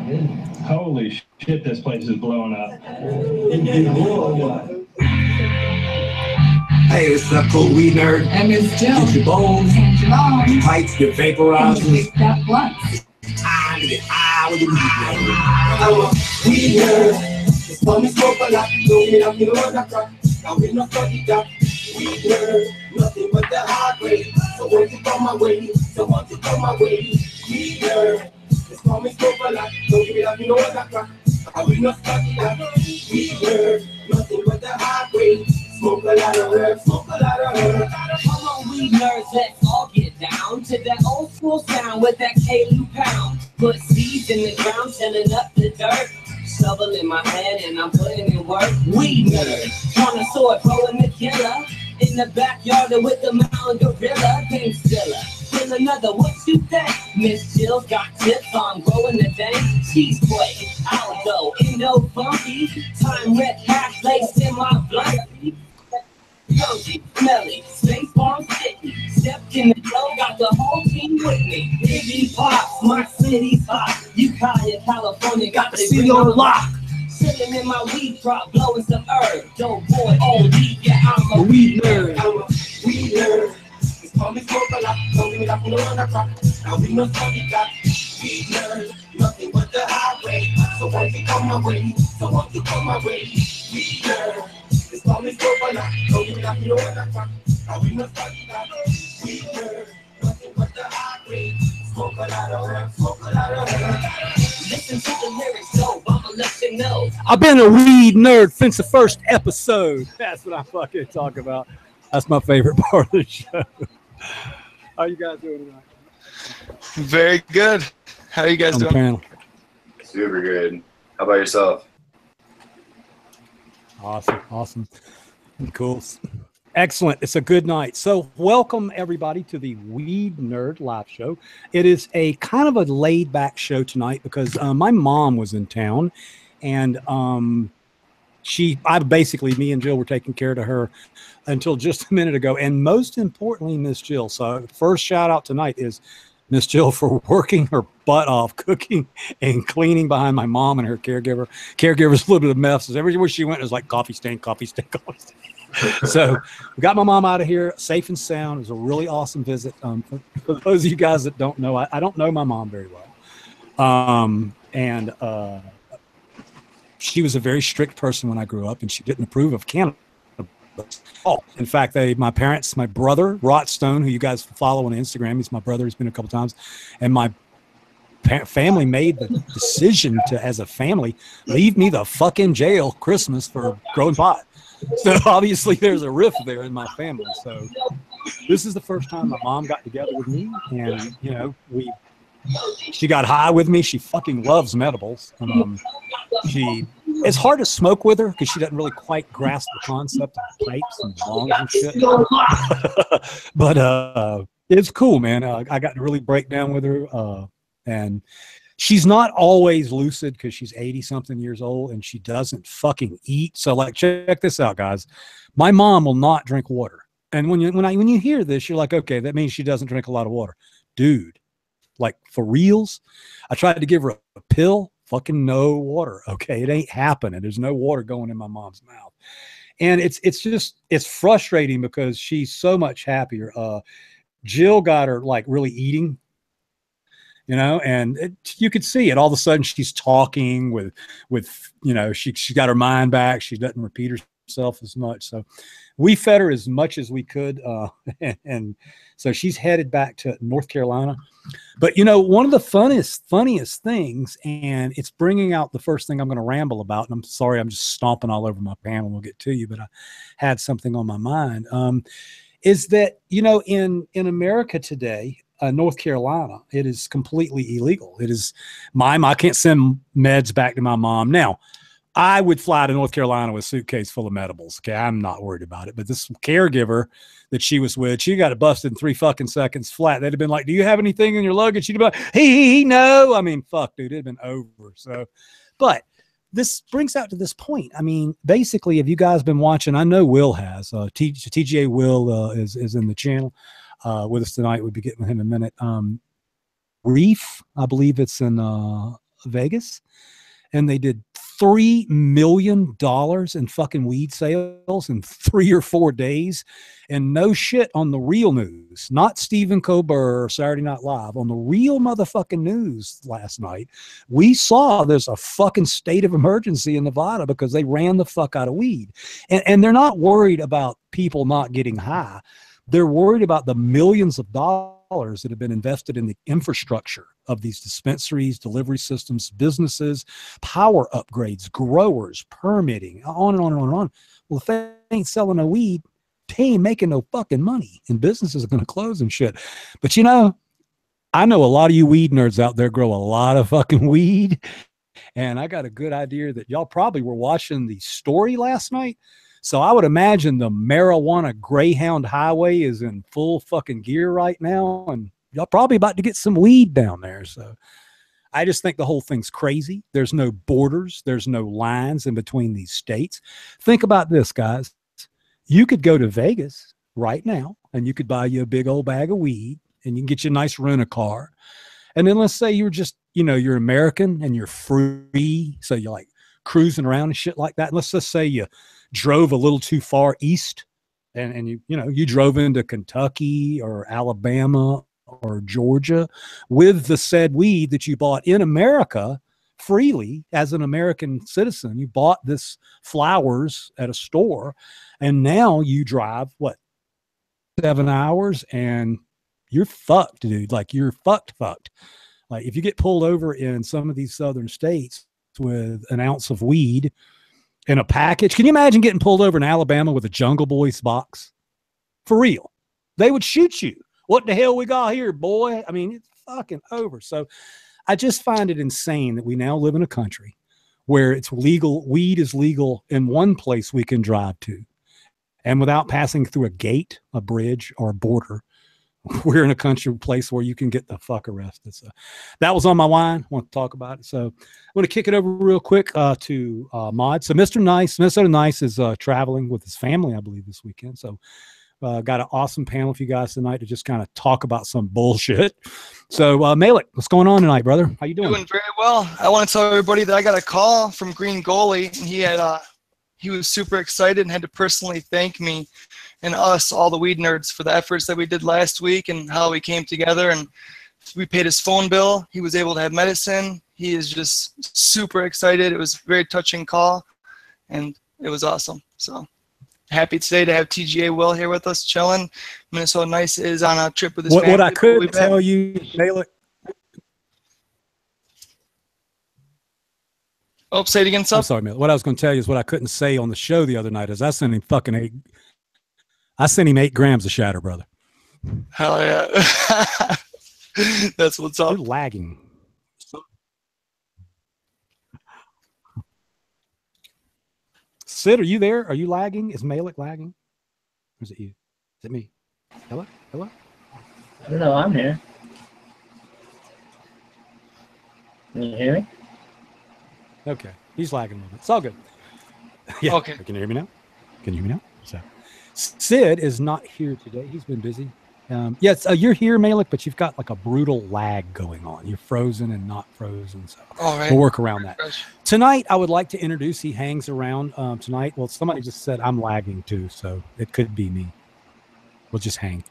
Holy shit, this place is blowing up. Hey, it's subcool WeedNerd. MzJill. Get your bowls, your pipes, your vaporizers. Time to get high with the WeedNerd. I'm a WeedNerd. It's fun to smoke a lot. Don't get up, you know that crap. Now we no fucking that. WeedNerd. Nothing but the high grade. So won't you come my way? So won't you come my way? WeedNerd. It's fun to smoke a lot. Don't give it up, you know that crap. Now we no fucking that. WeedNerd. Nothing but the high grade. Smoke a lot of herb, smoke a lot of herb. Come on, we nerds, let's all get down to that old school sound with that cali pound. Put seeds in the ground, tilling up the dirt. Shovel in my hand and I'm putting in work. WeedNerd, connoisseur, throwing the killer. In the backyard with the mountain gorilla. Game stiller, still another, what you think? MzJill's got tips on growing the dank. She's quick, Aldo, Indo funky. Time red cash laced in my blood. Funky, smelly, space bomb sticky. Stepped in the flow, got the whole team with me. Iggy Pops, my city's hot. Ukiah, California, got the city on lock. Sitting in my weed crop, blowing some herb. Dope boy, OD, yeah, I'm a WeedNerd. I'm a WeedNerd. It's called me smoke a lot. Don't give me that no on the crop. Now we no funky got WeedNerd. Nothing but the highway. So won't you come my way? So won't you come my way? WeedNerd. It's called me smoke a lot. Don't give me that no on the crop. Now we no funky got WeedNerd. Nothing but the highway. Smoke a lot of herb. Smoke a lot of herb. Listen to the lyrics, so I'ma let you know. I've been a WeedNerd since the first episode. That's what I fucking talk about. That's my favorite part of the show. How you guys doing tonight? Very good. How are you guys doing? Panel. Super good. How about yourself? Awesome. Cool. Excellent. It's a good night. So welcome everybody to the WeedNerd live show. It is a kind of a laid back show tonight because my mom was in town and me and Jill were taking care of her until just a minute ago. And most importantly, MzJill. So first shout out tonight is MzJill for working her butt off, cooking and cleaning behind my mom and her caregiver. Caregiver's a little bit of mess. Everywhere she went, it was like coffee stain. So we got my mom out of here safe and sound. It was a really awesome visit. For those of you guys that don't know, I don't know my mom very well. She was a very strict person when I grew up, and she didn't approve of cannabis. Oh, in fact, my parents, my brother, Rot Stone, who you guys follow on Instagram, he's my brother, he's been a couple times, and my family made the decision to, as a family, leave me the fucking jail Christmas for growing pot. So obviously there's a rift there in my family. So this is the first time my mom got together with me, and you know, she got high with me. She fucking loves medibles. It's hard to smoke with her because she doesn't really quite grasp the concept of pipes and bongs and shit. But it's cool, man. I got to really break down with her, and she's not always lucid because she's 80-something years old and she doesn't fucking eat. So like, check this out, guys. My mom will not drink water. And when you hear this, you're like, okay, that means she doesn't drink a lot of water. Dude, like for reals, I tried to give her a pill, fucking no water. Okay, it ain't happening. There's no water going in my mom's mouth. And it's frustrating because she's so much happier. Jill got her like really eating, you know, and you could see it. All of a sudden she's talking with, you know, she got her mind back. She doesn't repeat herself as much. So we fed her as much as we could. And so she's headed back to North Carolina. But, you know, one of the funniest things, and it's bringing out the first thing I'm going to ramble about, and I'm sorry, I'm just stomping all over my panel. We'll get to you, but I had something on my mind, is that, you know, in America today, North Carolina, it is completely illegal. It is I can't send meds back to my mom. Now, I would fly to North Carolina with a suitcase full of medibles. Okay, I'm not worried about it. But this caregiver that she was with, she got it busted in 3 fucking seconds flat. They'd have been like, do you have anything in your luggage? She'd be like, hey, no. I mean, fuck, dude, it'd been over. So, but this brings out to this point. I mean, basically, have you guys been watching? I know Will has. TGA Will is in the channel with us tonight. We'll be getting with him in a minute. Reef, I believe it's in Vegas, and they did $3 million in fucking weed sales in 3 or 4 days. And no shit, on the real news, not Stephen Colbert or Saturday Night Live, on the real motherfucking news last night, we saw there's a fucking state of emergency in Nevada because they ran the fuck out of weed. And they're not worried about people not getting high. They're worried about the millions of dollars that have been invested in the infrastructure of these dispensaries, delivery systems, businesses, power upgrades, growers, permitting, on and on and on and on. Well, if they ain't selling no weed, they ain't making no fucking money, and businesses are going to close and shit. But you know, I know a lot of you weed nerds out there grow a lot of fucking weed, and I got a good idea that y'all probably were watching the story last night. So I would imagine the marijuana Greyhound Highway is in full fucking gear right now, and y'all probably about to get some weed down there. So I just think the whole thing's crazy. There's no borders. There's no lines in between these states. Think about this, guys. You could go to Vegas right now, and you could buy you a big old bag of weed, and you can get you a nice rent-a-car. And then let's say you're just, you know, you're American and you're free. So you're like cruising around and shit like that. And let's just say you drove a little too far east, and you drove into Kentucky or Alabama or Georgia with the said weed that you bought in America freely as an American citizen. You bought this flowers at a store, and now you drive 7 hours and you're fucked, dude. Like, you're fucked. Like, if you get pulled over in some of these southern states with an ounce of weed in a package, can you imagine getting pulled over in Alabama with a Jungle Boys box? For real. They would shoot you. What the hell we got here, boy? I mean, it's fucking over. So I just find it insane that we now live in a country where it's legal. Weed is legal in one place we can drive to. And without passing through a gate, a bridge, or a border, we're in a place where you can get the fuck arrested. So that was on my mind. I want to talk about it. So I'm going to kick it over real quick to Mod. So Mr. Nice, Minnesota Nice is traveling with his family, I believe, this weekend. So got an awesome panel for you guys tonight to just kind of talk about some bullshit. So Malik, what's going on tonight, brother? How you doing? Doing very well. I want to tell everybody that I got a call from Green Goalie, and he was super excited and had to personally thank me and us, all the weed nerds, for the efforts that we did last week and how we came together. And we paid his phone bill. He was able to have medicine. He is just super excited. It was a very touching call, and it was awesome. So happy today to have TGA Will here with us, chilling. Minnesota Nice is on a trip with his family. What I could tell you, Malik. Oh, say it again, son. I'm sorry, Malik. What I was going to tell you is what I couldn't say on the show the other night is I sent him 8 grams of shatter, brother. Hell yeah. That's what's up. You're lagging. Sid, are you there? Are you lagging? Is Malik lagging? Or is it you? Is it me? Hello? Hello? I don't know. I'm here. Can you hear me? Okay. He's lagging a little bit. It's all good. Yeah. Okay. Can you hear me now? Can you hear me now? So Sid is not here today. He's been busy. Yes, you're here, Malik, but you've got like a brutal lag going on. You're frozen and not frozen. So we'll work around that. Tonight, I would like to introduce, he hangs around tonight. Well, somebody just said I'm lagging too, so it could be me. We'll just hang.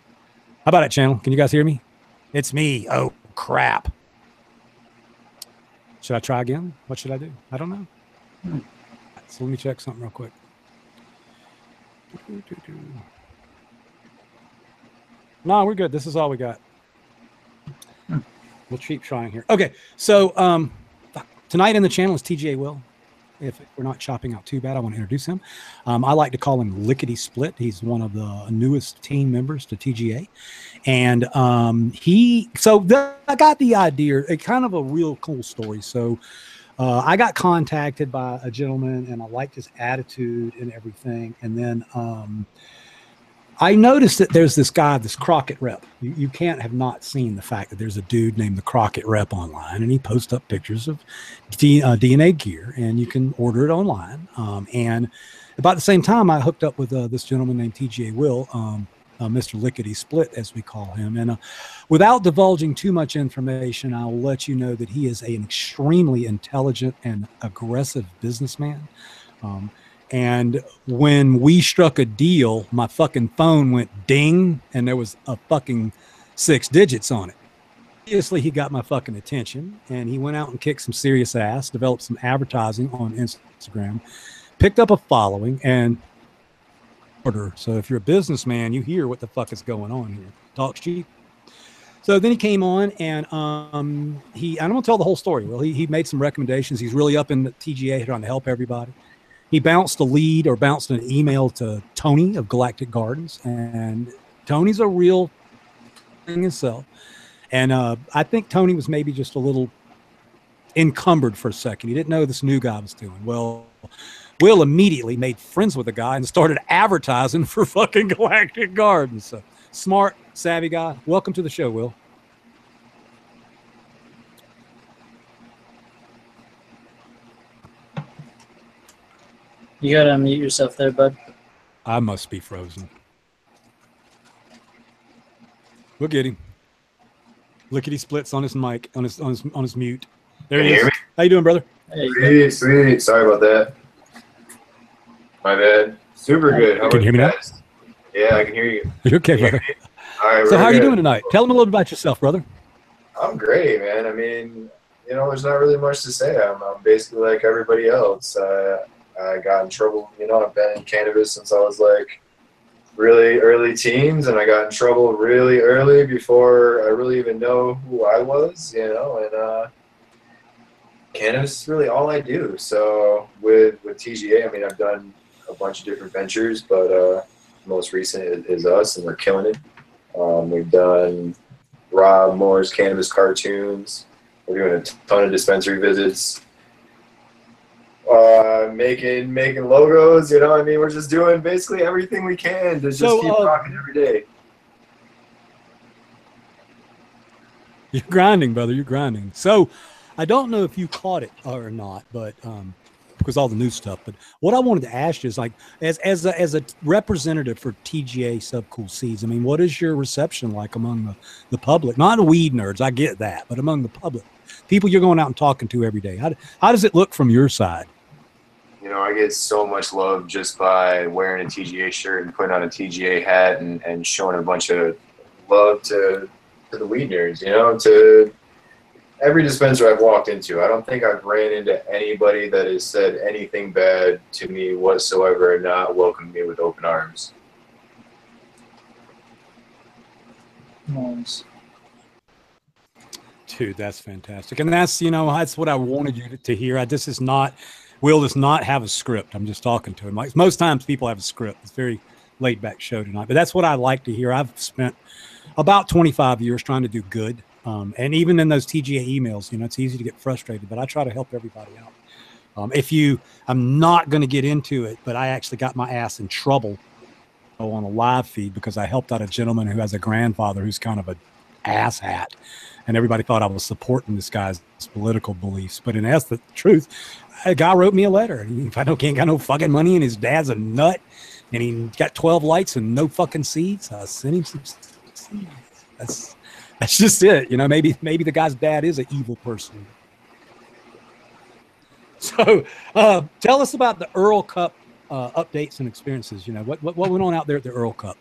How about it, channel? Can you guys hear me? It's me. Oh, crap. Should I try again? What should I do? I don't know. So let me check something real quick. No, we're good. This is all we got. We'll keep trying here. Okay, so tonight in the channel is TGA Will. If we're not chopping out too bad, I want to introduce him. I like to call him Lickety Split. He's one of the newest team members to TGA. And I got the idea, a kind of a real cool story. So I got contacted by a gentleman, and I liked his attitude and everything. And then I noticed that there's this guy, this Crockett Rep. You can't have not seen the fact that there's a dude named the Crockett Rep online, and he posts up pictures of DNA gear, and you can order it online. And about the same time, I hooked up with this gentleman named TGA Will. Mr. Lickety Split, as we call him. And without divulging too much information, I will let you know that he is an extremely intelligent and aggressive businessman. And when we struck a deal, my fucking phone went ding, and there was a fucking 6 digits on it. Obviously, he got my fucking attention, and he went out and kicked some serious ass, developed some advertising on Instagram, picked up a following, and order. So if you're a businessman, you hear what the fuck is going on here. Talk cheap. So then he came on, and I'm gonna tell the whole story. Well, he made some recommendations. He's really up in the TGA trying to help everybody. He bounced a lead or bounced an email to Tony of Galactic Gardens, and Tony's a real thing himself. And I think Tony was maybe just a little encumbered for a second. He didn't know this new guy was doing well. Will immediately made friends with the guy and started advertising for fucking Galactic Gardens. So, smart, savvy guy. Welcome to the show, Will. You gotta unmute yourself there, bud. I must be frozen. We'll get him. Lickety Splits on his mic, on his mute. There he is. How you doing, brother? Hey, sweet. Sorry about that. My bad. Super good. How Can you hear me now? Yeah, I can hear you. You're okay, brother. All right. So how are you doing tonight? Tell them a little bit about yourself, brother. I'm great, man. I mean, there's not really much to say. I'm basically like everybody else. I got in trouble. I've been in cannabis since I was like really early teens, and I got in trouble really early before I really even know who I was, and cannabis is really all I do. So with TGA, I mean, I've done a bunch of different ventures, but most recent is us, and we're killing it. We've done Rob Moore's cannabis cartoons. We're doing a ton of dispensary visits. Making logos, I mean, we're just doing basically everything we can to just keep rocking every day. You're grinding, brother. You're grinding. So I don't know if you caught it or not, but because all the new stuff. But what I wanted to ask you is, like, as a representative for TGA Subcool Seeds, I mean, what is your reception like among the public? Not the weed nerds, I get that, but among the public, people you're going out and talking to every day. How does it look from your side? I get so much love just by wearing a TGA shirt and putting on a TGA hat and showing a bunch of love to the weed nerds, to every dispenser I've walked into. I don't think I've ran into anybody that has said anything bad to me whatsoever and not welcomed me with open arms. Nice. Dude, that's fantastic. And that's, that's what I wanted you to hear. Will does not have a script. I'm just talking to him. Like most times people have a script. It's a very laid back show tonight, but that's what I like to hear. I've spent about 25 years trying to do good. And even in those TGA emails, it's easy to get frustrated, but I try to help everybody out. I'm not going to get into it, but I actually got my ass in trouble on a live feed because I helped out a gentleman who has a grandfather who's kind of an asshat. And everybody thought I was supporting this guy's political beliefs. But in essence, the truth, a guy wrote me a letter. If I can't got no fucking money and his dad's a nut and he got 12 lights and no fucking seeds, I sent him some seeds. That's just it. Maybe the guy's dad is an evil person. So tell us about the Eral Cup updates and experiences. What went on out there at the Eral Cup?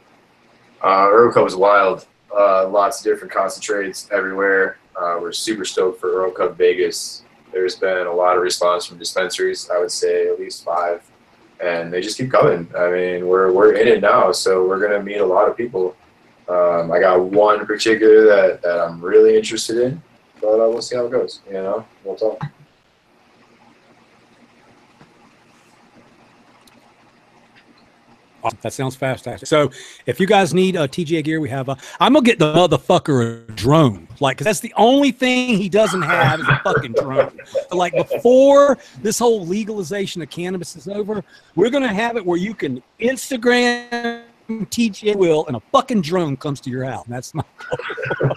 Eral Cup was wild. Lots of different concentrates everywhere. We're super stoked for Eral Cup Vegas. There's been a lot of response from dispensaries. I would say at least 5, and they just keep coming. I mean, we're in it now, so we're gonna meet a lot of people. I got one in particular that I'm really interested in, but we'll see how it goes. We'll talk. That sounds fantastic. So if you guys need TGA gear, we have I'm gonna get the motherfucker a drone, because that's the only thing he doesn't have is a fucking drone. So, before this whole legalization of cannabis is over, we're gonna have it where you can Instagram TGA Will and a fucking drone comes to your house. And that's my I'm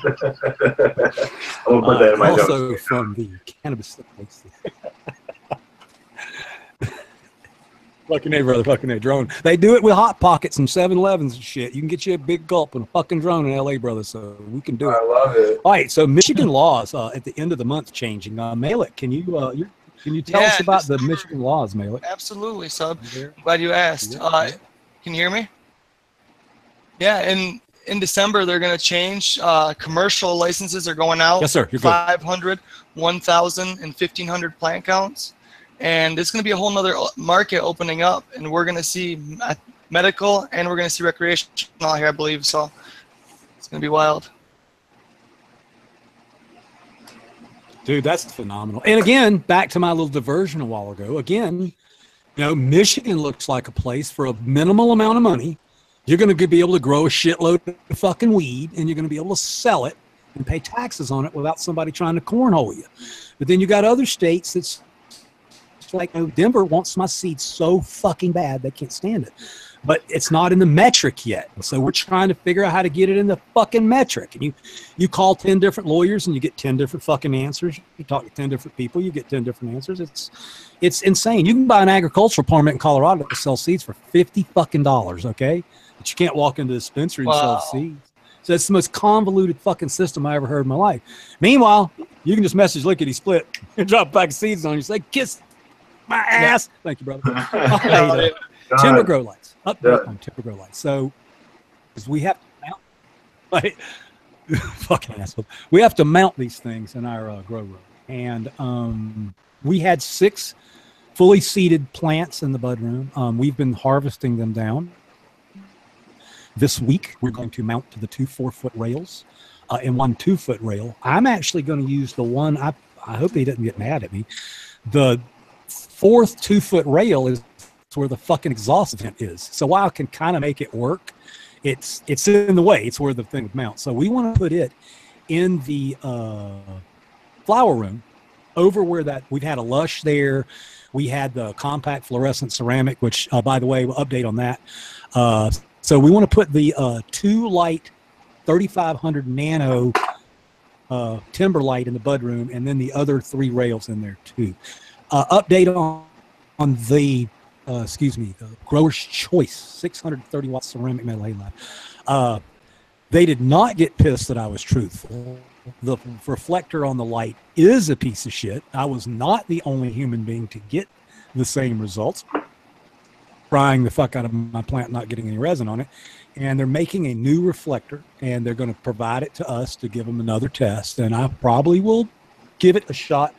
gonna put that in my also notes. From the cannabis. Fucking A, brother. Fucking A. Drone. They do it with Hot Pockets and 7-Elevens and shit. You can get you a big gulp and a fucking drone in LA, brother. So we can do it. I love it. All right. So Michigan laws at the end of the month changing. Malik, can you tell us about the Michigan laws, Malik? Absolutely, Sub. I'm glad you asked. Can you hear me? Yeah, in December, they're going to change. Commercial licenses are going out. Yes, sir. You're 500, 1,000, and 1,500 plant counts. And there's going to be a whole nother market opening up. And we're going to see medical and we're going to see recreational here, I believe. So it's going to be wild. Dude, that's phenomenal. And again, back to my little diversion a while ago. Again, Michigan looks like a place for a minimal amount of money. You're going to be able to grow a shitload of fucking weed, and you're going to be able to sell it and pay taxes on it without somebody trying to cornhole you. But then you got other states that's like, Denver wants my seeds so fucking bad they can't stand it. But it's not in the metric yet. So we're trying to figure out how to get it in the fucking metric. And you call 10 different lawyers and you get 10 different fucking answers. You talk to 10 different people, you get 10 different answers. It's insane. You can buy an agricultural permit in Colorado to sell seeds for $50 fucking, okay? But you can't walk into the dispensary and sell seeds. So it's the most convoluted fucking system I ever heard in my life. Meanwhile, you can just message Lickety Split and drop a pack of seeds on you. Say, kiss my ass. Yeah. Thank you, brother. Timber grow lights. Update on timber grow lights. So, because we have to mount, like, fucking asshole. We have to mount these things in our grow room. And we had 6 fully seeded plants in the bud room. We've been harvesting them down. This week, we're going to mount to the 2 4-foot rails and 1 2-foot rail. I'm actually going to use the one, I hope he doesn't get mad at me. The 4th 2-foot rail is where the fucking exhaust vent is. So while I can kind of make it work, it's in the way. It's where the thing would mount. So we want to put it in the flower room over where that we've had a lush there. We had the compact fluorescent ceramic, which by the way, we'll update on that. So we want to put the 2 light 3500 nano timber light in the bud room, and then the other 3 rails in there too. Update on the the Grower's Choice 630 watt ceramic metal halide. They did not get pissed that I was truthful. The reflector on the light is a piece of shit. I was not the only human being to get the same results. Frying the fuck out of my plant, not getting any resin on it. And they're making a new reflector, and they're going to provide it to us to give them another test. And I probably will give it a shot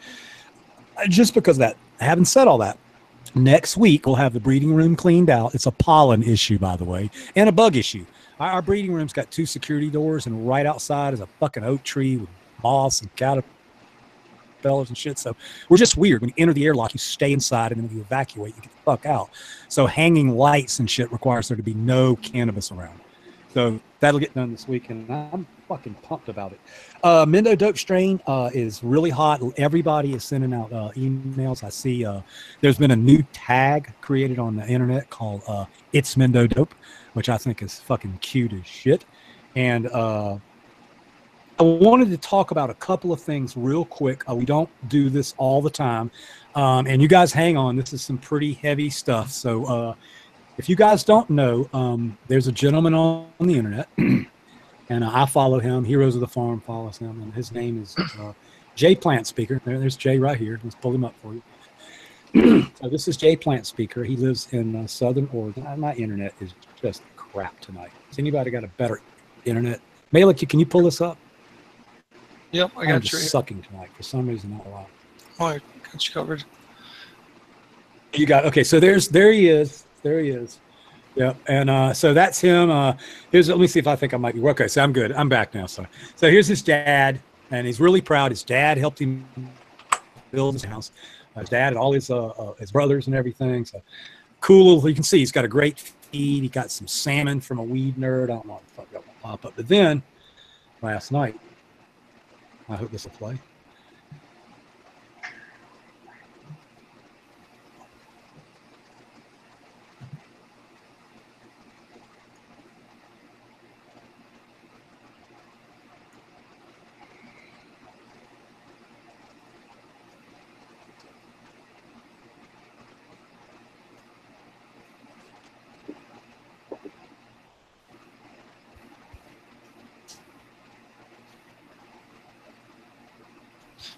just because of that. Having said all that, next week we'll have the breeding room cleaned out. It's a pollen issue, by the way, and a bug issue. Our breeding room's got 2 security doors, and right outside is a fucking oak tree with moths and caterpillars and shit. So we're just weird. When you enter the airlock, you stay inside, and then when you evacuate, you get the fuck out. So hanging lights and shit requires there to be no cannabis around. So that'll get done this week, and I'm fucking pumped about it. Mendo Dope strain is really hot. Everybody is sending out emails. I see there's been a new tag created on the internet called It's Mendo Dope, which I think is fucking cute as shit. And I wanted to talk about a couple of things real quick. We don't do this all the time. And you guys hang on. This is some pretty heavy stuff. So if you guys don't know, there's a gentleman on the internet, and I follow him. Heroes of the Farm follows him, and his name is Jay Plant Speaker. There's Jay right here. Let's pull him up for you. So this is Jay Plant Speaker. He lives in Southern Oregon. My internet is just crap tonight. Has anybody got a better internet? Malik, can you pull this up? Yep, I got I'm just sucking tonight for some reason. Not a lot. Oh, I got you covered. You got okay. So there he is. There he is. Yep. And so that's him. Let me see if I think I might be okay. So I'm good. I'm back now. So here's his dad, and he's really proud. His dad helped him build his house. His dad and all his brothers and everything. So cool. You can see he's got a great feed. He got some salmon from a WeedNerd. I don't know what the fuck that will pop up. But then last night, I hope this will play.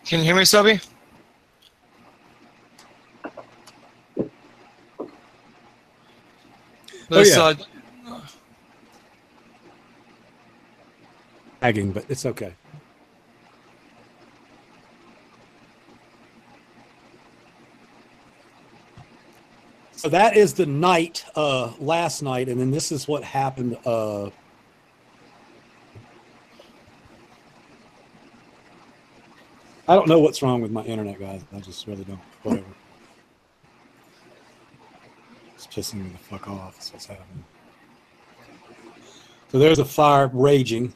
Can you hear me, Subby? This, yeah. Lagging, but it's okay. So that is the night, last night, and then this is what happened. I don't know what's wrong with my internet, guys. I just really don't. Whatever. It's pissing me the fuck off. That's what's happening. So there's a fire raging.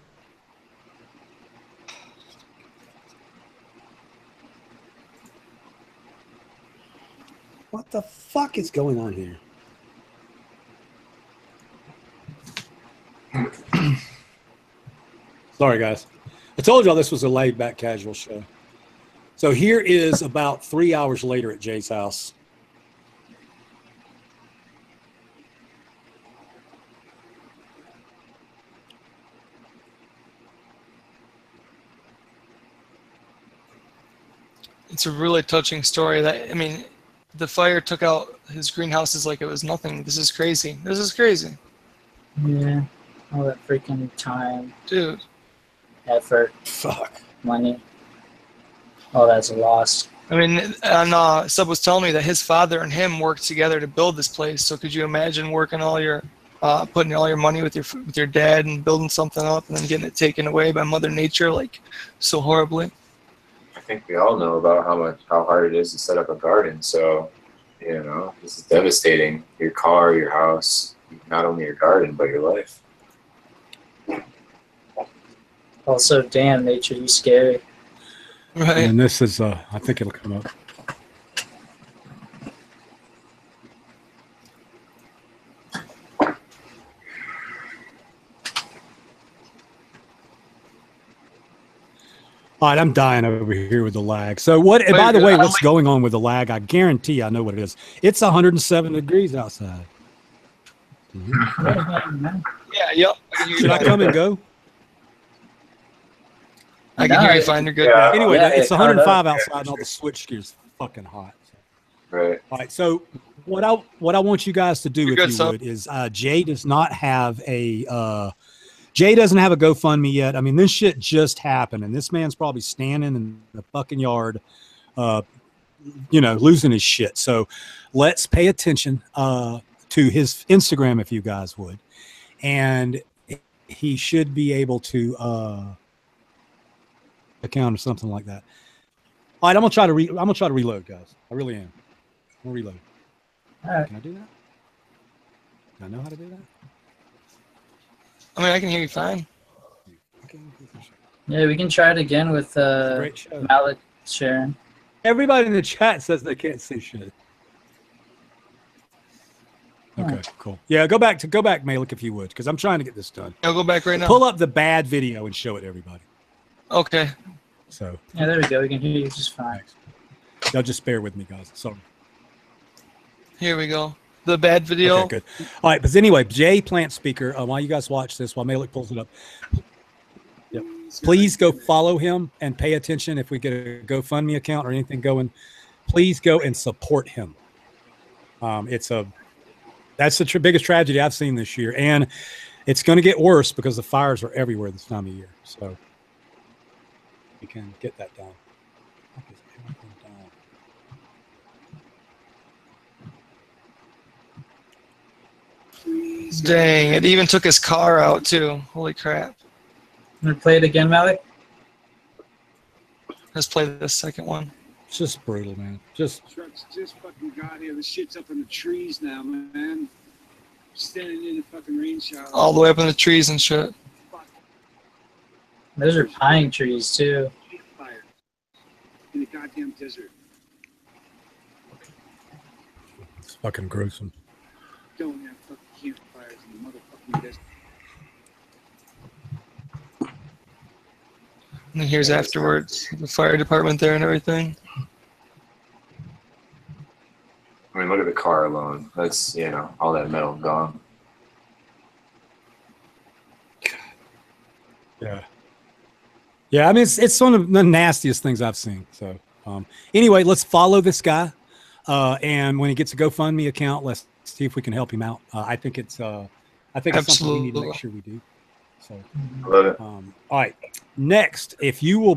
What the fuck is going on here? Sorry, guys. I told y'all this was a laid-back casual show. So here is about 3 hours later at Jay's house. It's a really touching story. That, I mean, the fire took out his greenhouses like it was nothing. This is crazy. This is crazy. Yeah. All that freaking time, Dude. effort, Fuck. money. All that's lost. I mean, and Sub was telling me that his father and him worked together to build this place. So could you imagine working all your, putting all your money with your dad and building something up and then getting it taken away by Mother Nature like so horribly? I think we all know about how hard it is to set up a garden. So, you know, this is devastating. Your car, your house, not only your garden, but your life. Also, damn, nature, you scary. Right. And this is, I think it'll come up. All right, I'm dying over here with the lag. So what, by the way, what's going on with the lag? I guarantee I know what it is. It's 107 degrees outside. Yeah, yep. Should I come and go? I can hear you fine. You're good. Yeah. Anyway, Yeah, it's it kinda 105 does. outside and all the switch gear's fucking hot. Right. All right, so what I want you guys to do, You're if good, you son. would, is Jay does not have a Jay doesn't have a GoFundMe yet. I mean, this shit just happened, and this man's probably standing in the fucking yard, you know, losing his shit. So let's pay attention to his Instagram, if you guys would, and he should be able to account or something like that. All right, I'm gonna try to reload, guys. I really am. I'm gonna reload. All right. Can I do that? Do I know how to do that? I mean, I can hear you fine. Okay. Yeah, we can try it again with Great show. Malik sharing. Everybody in the chat says they can't see shit. Okay, cool. Yeah, go back, Malik, if you would, because I'm trying to get this done. I'll go back right now. Pull up the bad video and show it to everybody. Okay. So Yeah, there we go. We can hear you just fine. y'all just bear with me, guys. Sorry. Here we go. The bad video. Okay, good. All right, but anyway, Jay Plant Speaker, while you guys watch this, while Malik pulls it up, yep. Please go follow him and pay attention. If we get a GoFundMe account or anything going, please go and support him. That's the biggest tragedy I've seen this year, and it's going to get worse because the fires are everywhere this time of year. So we can get that done. Dang, it even took his car out too. Holy crap. Want to play it again, Malik? Let's play the second one. It's just brutal, man. Just Trucks just fucking got here. The shit's up in the trees now, man. Standing in the fucking rain shower. All the way up in the trees and shit. Those are pine trees, too. Fire in the goddamn desert. it's fucking gruesome. Don't have fucking campfires in the motherfucking desert. And then here's afterwards, the fire department there and everything. I mean, look at the car alone. That's, you know, all that metal gone. Yeah, Yeah, I mean, it's one of the nastiest things I've seen. So anyway, let's follow this guy. And when he gets a GoFundMe account, let's see if we can help him out. I think it's something we need to make sure we do. So, Love it. all right. Next, if you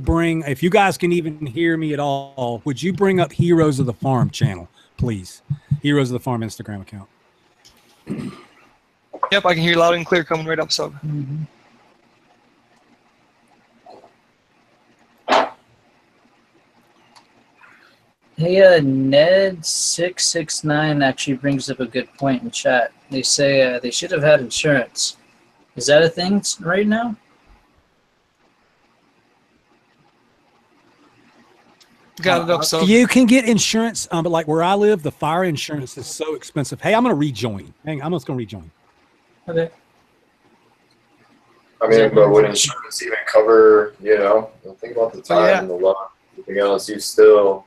guys can even hear me at all, would you bring up Heroes of the Farm channel, please? Heroes of the Farm Instagram account. Yep, I can hear you loud and clear coming right up, so. Hey, Ned669 actually brings up a good point in chat. They say they should have had insurance. Is that a thing right now? Got it up, so. You can get insurance, but like where I live, the fire insurance is so expensive. Hey, I'm going to rejoin. Hang on, I'm just going to rejoin. Okay. I mean, but would insurance even cover, think about the time and the law, everything else, you still,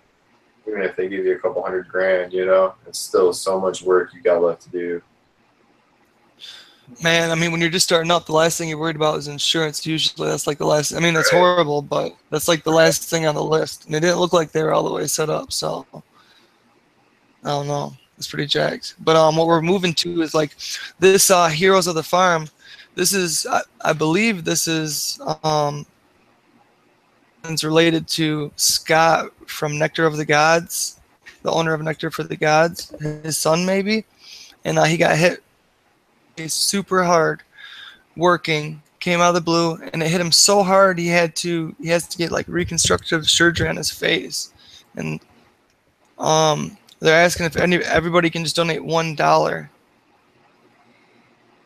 even if they give you a couple $100,000, it's still so much work you got left to do. Man, I mean, when you're just starting up, the last thing you're worried about is insurance. Usually that's like the last, I mean, that's horrible, but that's like the last thing on the list. And it didn't look like they were all the way set up, so I don't know. It's pretty jacked. But what we're moving to is like this Heroes of the Farm. This is, I believe this is it's related to Scott from Nectar of the Gods, the owner of Nectar for the Gods, his son maybe. And he got hit super hard working, came out of the blue, and it hit him so hard he has to get like reconstructive surgery on his face. And they're asking if everybody can just donate $1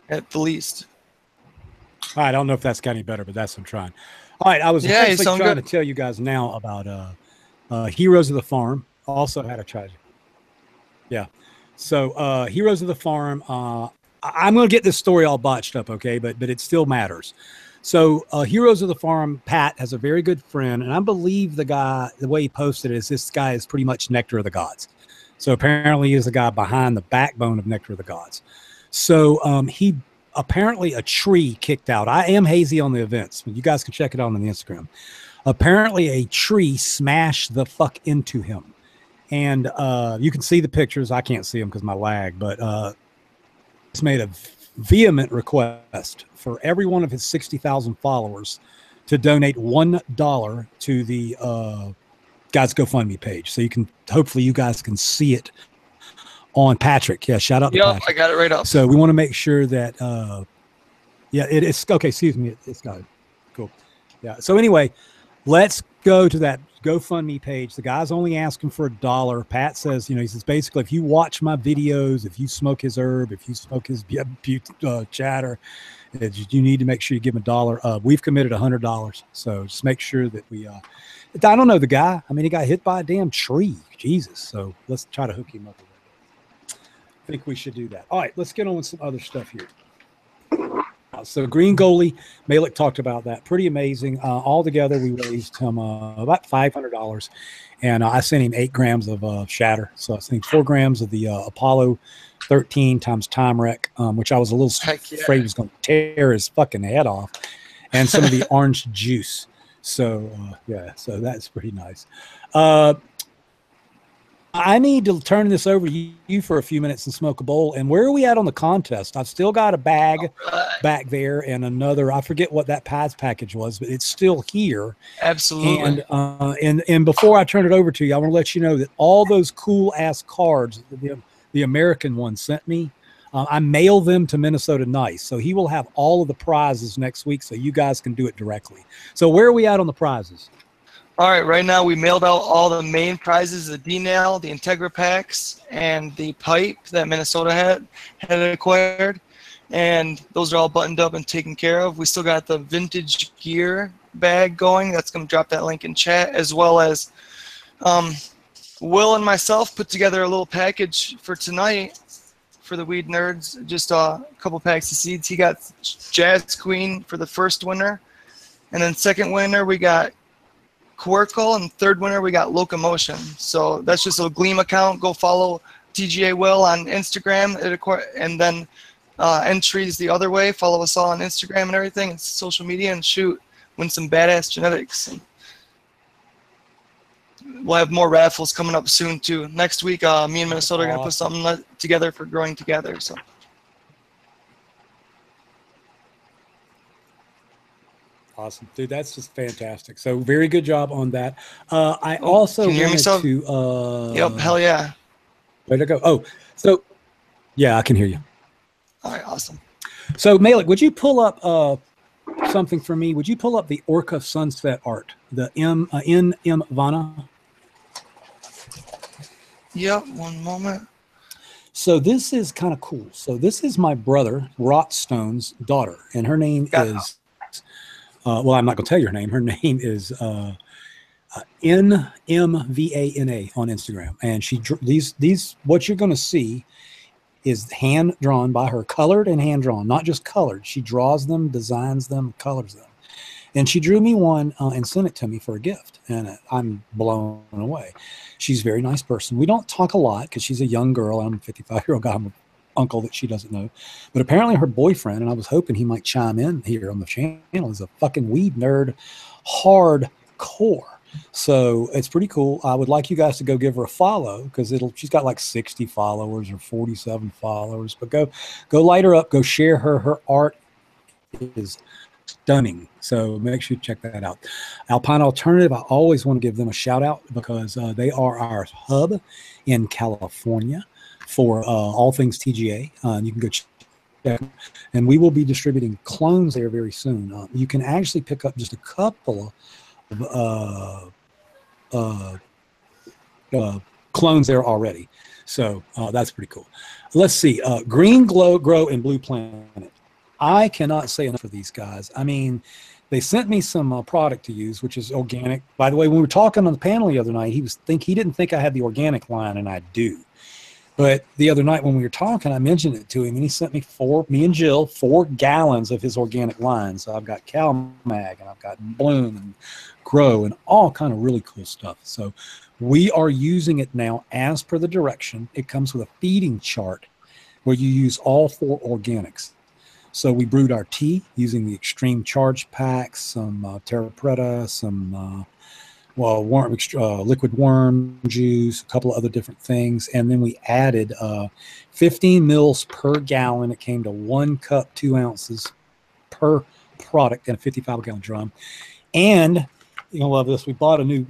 at the least. I don't know if that's got any better, but that's what I'm trying. All right, I was actually trying to tell you guys now about Heroes of the Farm. Also had a tragedy. Yeah. So Heroes of the Farm, I'm going to get this story all botched up, okay? But it still matters. So Heroes of the Farm, Pat has a very good friend, and I believe the way he posted it is this guy is pretty much Nectar of the Gods. So apparently he is the guy behind the backbone of Nectar of the Gods. So he apparently a tree kicked out. I am hazy on the events. You guys can check it out on the Instagram. Apparently a tree smashed the fuck into him. And you can see the pictures. I can't see them because my lag, but it's made a vehement request for every one of his 60,000 followers to donate $1 to the guy's GoFundMe page. So you can, hopefully you guys can see it on Patrick. Yeah, shout out to Patrick. I got it right up. So we want to make sure that, it's okay. Excuse me. It's got it. Cool. Yeah. So anyway, let's go to that GoFundMe page. The guy's only asking for $1. Pat says, he says, basically, if you watch my videos, if you smoke his herb, if you smoke his chatter, you need to make sure you give him $1. We've committed $100. So just make sure that we, I don't know the guy. I mean, he got hit by a damn tree. Jesus. So let's try to hook him up. I think we should do that. All right, let's get on with some other stuff here. So Green Goalie, Malik talked about that. Pretty amazing. All together, we raised him about $500, and I sent him 8 grams of shatter. So I sent him 4 grams of the Apollo 13 times Time Wreck, which I was a little afraid was going to tear his fucking head off, and some of the orange juice. So so that's pretty nice. I need to turn this over to you for a few minutes and smoke a bowl. And where are we at on the contest? I've still got a bag back there and another. I forget what that Pies package was, but it's still here. Absolutely. And before I turn it over to you, I want to let you know that all those cool ass cards, the American one sent me, I mail them to Minnesota Nice. So he will have all of the prizes next week, so you guys can do it directly. So where are we at on the prizes? All right, right now we mailed out all the main prizes, the D-nail, the Integra packs, and the pipe that Minnesota had acquired. And those are all buttoned up and taken care of. We still got the vintage gear bag going. That's going to drop that link in chat, as well as Will and myself put together a little package for tonight for the Weed Nerds. Just a couple packs of seeds. He got Jazz Queen for the first winner. And then second winner, we got Quirkle, and third winner we got Locomotion. So that's just a Gleam account. Go follow TGA Will on Instagram, and then entries the other way. Follow us all on Instagram and everything. It's social media, and shoot, win some badass genetics. And we'll have more raffles coming up soon too. Next week, me and Minnesota are gonna put something together for growing together. So. Awesome, dude. That's just fantastic. So very good job on that. I also can you hear me, wanted to. Yep. Hell yeah. Way to go. Oh, so yeah, I can hear you. All right. Awesome. So Malik, would you pull up something for me? Would you pull up the Orca sunset art, the N.M. Vana? Yep. One moment. So this is kind of cool. So this is my brother Rotstone's daughter, and her name is. Well, I'm not going to tell you her name. Her name is NMVANA on Instagram, and she these what you're going to see is hand drawn by her, colored and hand drawn, not just colored. She draws them, designs them, colors them, and she drew me one and sent it to me for a gift, and I'm blown away. She's a very nice person. We don't talk a lot because she's a young girl. I'm a 55-year-old guy. I'm uncle that she doesn't know, but apparently her boyfriend, and I was hoping he might chime in here on the channel, is a fucking weed nerd hardcore. So it's pretty cool. I would like you guys to go give her a follow because she's got like 60 followers or 47 followers, but go light her up, go share her. Her art is stunning. So make sure you check that out. Alpine Alternative, I always want to give them a shout out because they are our hub in California for all things TGA. You can go check them. And we will be distributing clones there very soon. You can actually pick up just a couple of clones there already. So that's pretty cool. Let's see. Green Glow, Grow, and Blue Planet. I cannot say enough for these guys. I mean, they sent me some product to use, which is organic. By the way, when we were talking on the panel the other night, he didn't think I had the organic line, and I do. But the other night when we were talking, I mentioned it to him, and he sent me me and Jill, 4 gallons of his organic line. So I've got CalMag, and I've got Bloom and Grow, and all kind of really cool stuff. So we are using it now as per the direction. It comes with a feeding chart where you use all 4 organics. So we brewed our tea using the extreme charge packs, some Terra Preta, some liquid worm juice, a couple of other different things. And then we added 15 mils per gallon. It came to 1 cup, 2 ounces per product in a 55-gallon drum. And you're going to love this. We bought me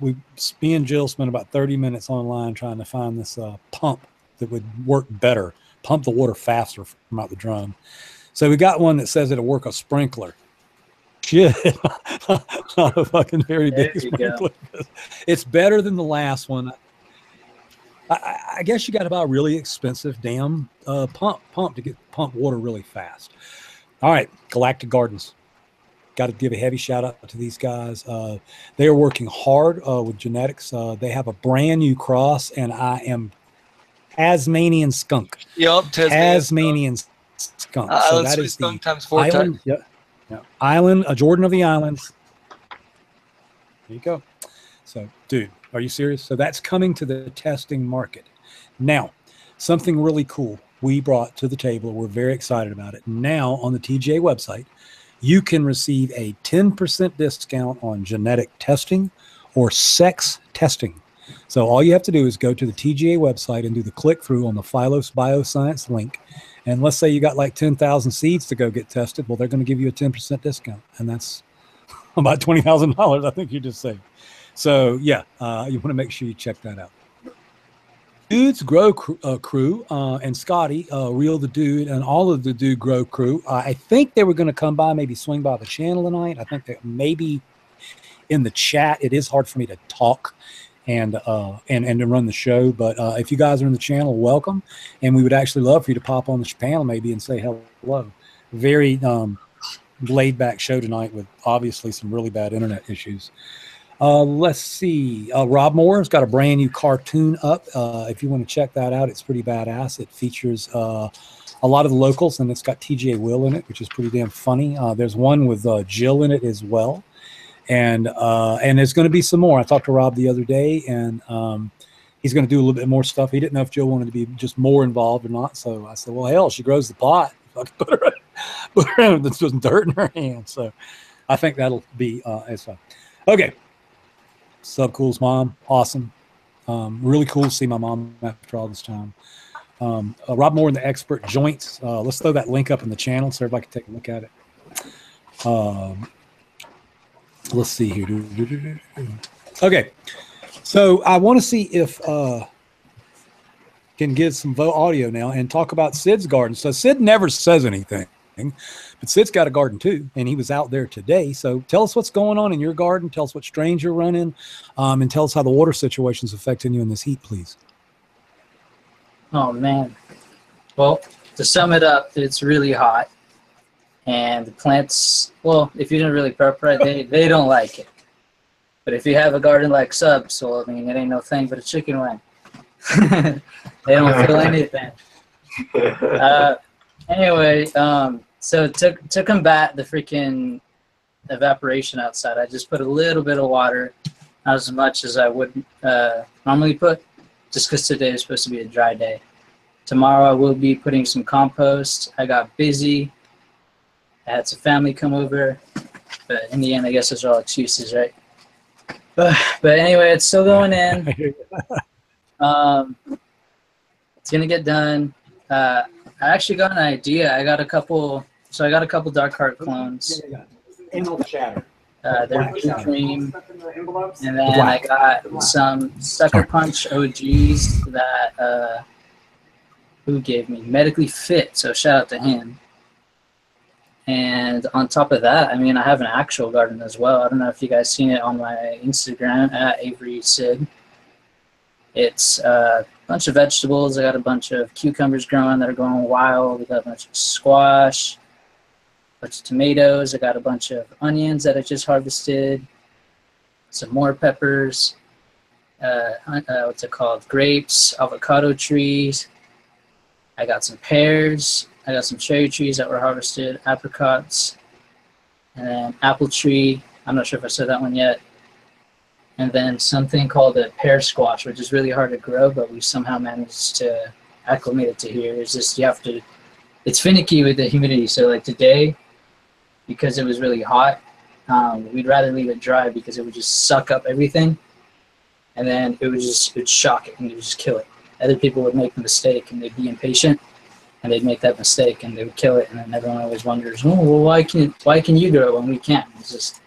and Jill spent about 30 minutes online trying to find this pump that would work better, pump the water faster from out the drum. So we got one that says it'll work a sprinkler. Shit, not a fucking very big sprinkler. It's better than the last one. I guess you got to buy a really expensive damn pump to pump water really fast. All right, Galactic Gardens. Got to give a heavy shout out to these guys. They are working hard with genetics. They have a brand new cross, and I am Tasmanian skunk. Yep, Tasmanian skunk. So that is skunk the times 4 island. Yeah. Island, a Jordan of the Islands. There you go. So, dude, are you serious? So that's coming to the testing market. Now, something really cool we brought to the table. We're very excited about it. Now, on the TGA website, you can receive a 10% discount on genetic testing or sex testing. So all you have to do is go to the TGA website and do the click through on the Phylos Bioscience link. And let's say you got like 10,000 seeds to go get tested. Well, they're going to give you a 10% discount. And that's about $20,000, I think you just saved. So, yeah, you want to make sure you check that out. Dudes Grow crew and Scotty, Real the Dude, and all of the Dude Grow crew. I think they were going to come by, maybe swing by the channel tonight. I think that maybe in the chat, it is hard for me to talk and to run the show. But if you guys are in the channel, welcome. And we would actually love for you to pop on the panel maybe and say hello. Very laid back show tonight with obviously some really bad internet issues. Let's see. Rob Moore's got a brand new cartoon up. If you want to check that out, it's pretty badass. It features a lot of the locals, and it's got TJ Will in it, which is pretty damn funny. There's one with Jill in it as well. And there's going to be some more. I talked to Rob the other day, and he's going to do a little bit more stuff. He didn't know if Jill wanted to be just more involved or not. So I said, well, hell, she grows the pot. Put her with some dirt in her hand. So I think that'll be as fun. Okay. Subcool's mom, awesome. Really cool to see my mom after all this time. Rob Moore and the Expert Joints. Let's throw that link up in the channel so everybody can take a look at it. Let's see here. Okay. So I want to see if can get some audio now and talk about Sid's garden. So Sid never says anything, but Sid's got a garden too, and he was out there today. So tell us what's going on in your garden. Tell us what strains you're running, and tell us how the water situation is affecting you in this heat, please. Oh, man. Well, to sum it up, it's really hot. And the plants, well, if you didn't really prep right, they don't like it. But if you have a garden like Subs, well, I mean, it ain't no thing but a chicken wing. They don't feel anything. Anyway, so to combat the freaking evaporation outside, I just put a little bit of water, not as much as I would normally put, just because today is supposed to be a dry day. Tomorrow I will be putting some compost. I got busy. I had some family come over, but in the end, I guess those are all excuses, right? But anyway, it's still going in. It's gonna get done. I actually got an idea. I got a couple Dark Heart clones. They're blue cream, and then I got some Sucker Punch OGs that who gave me Medically Fit. So shout out to him. And on top of that, I mean, I have an actual garden as well. I don't know if you guys seen it on my Instagram at Avery Sid. It's a bunch of vegetables. I got a bunch of cucumbers growing that are going wild. We got a bunch of squash, a bunch of tomatoes. I got a bunch of onions that I just harvested. Some more peppers. What's it called? Grapes, avocado trees. I got some pears. I got some cherry trees that were harvested, apricots, and then apple tree. I'm not sure if I said that one yet. And then something called a pear squash, which is really hard to grow, but we somehow managed to acclimate it to here. It's just it's finicky with the humidity. So like today, because it was really hot, we'd rather leave it dry because it would just suck up everything. And then it would shock it and it would just kill it. Other people would make the mistake and they'd be impatient. And they'd make that mistake and they would kill it, and then everyone always wonders, oh, well, why can you do it when we can't? It's just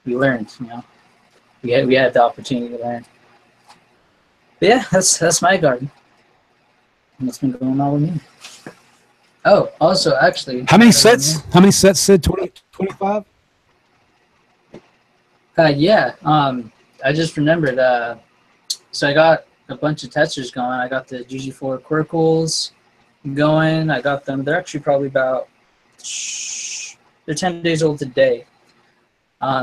we learned, you know. We had the opportunity to learn. But yeah, that's my garden. And what's been going on with me. Oh, also actually, how many sets? How many sets said 25? Yeah. I just remembered. So I got a bunch of testers going. I got the GG4 Quirkles going. I got them. They're actually probably about they're 10 days old today.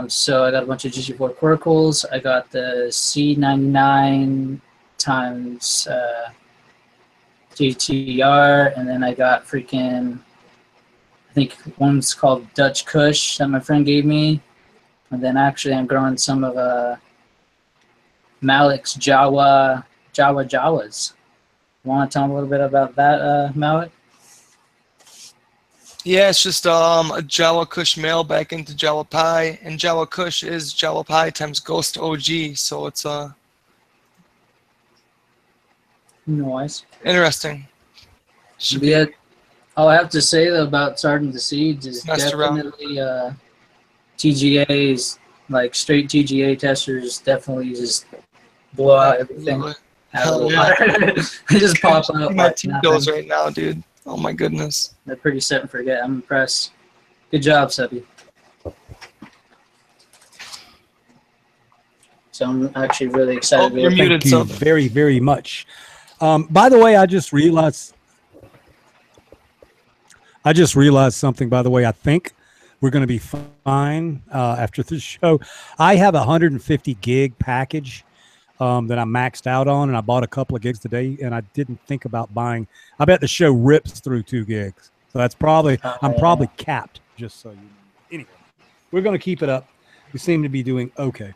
So I got a bunch of GG4 Quirkles. I got the C99 times GTR, and then I got freaking, I think one's called Dutch Kush that my friend gave me, and then actually I'm growing some of Malik's Jawas. Want to tell me a little bit about that, Malik? Yeah, it's just a Jawa Kush male back into Jawa Pi, and Jawa Kush is Jawa Pi times Ghost OG, so it's nice. Interesting. Yeah, all I have to say though about starting the seeds is definitely TGAs, like straight TGA testers, definitely just blow out everything. Hell yeah. They just pop up. My Tito's right now, dude. Oh my goodness. They're pretty set and forget. I'm impressed. Good job, Subby. So I'm actually really excited. You're muted, Thank you very, very much. By the way, I just realized something, by the way. I think we're going to be fine after this show. I have a 150 gig package that I maxed out on, and I bought a couple of gigs today, and I didn't think about buying. I bet the show rips through 2 gigs. So that's probably, I'm probably capped, just so you know. Anyway, we're going to keep it up. We seem to be doing okay.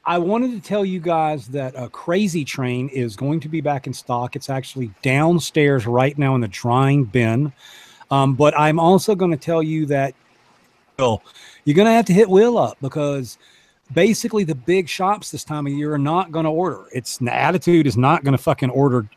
I wanted to tell you guys that a Crazy Train is going to be back in stock. It's actually downstairs right now in the drying bin. But I'm also going to tell you that you're going to have to hit Will up, because basically the big shops this time of year are not going to order. Attitude is not going to fucking order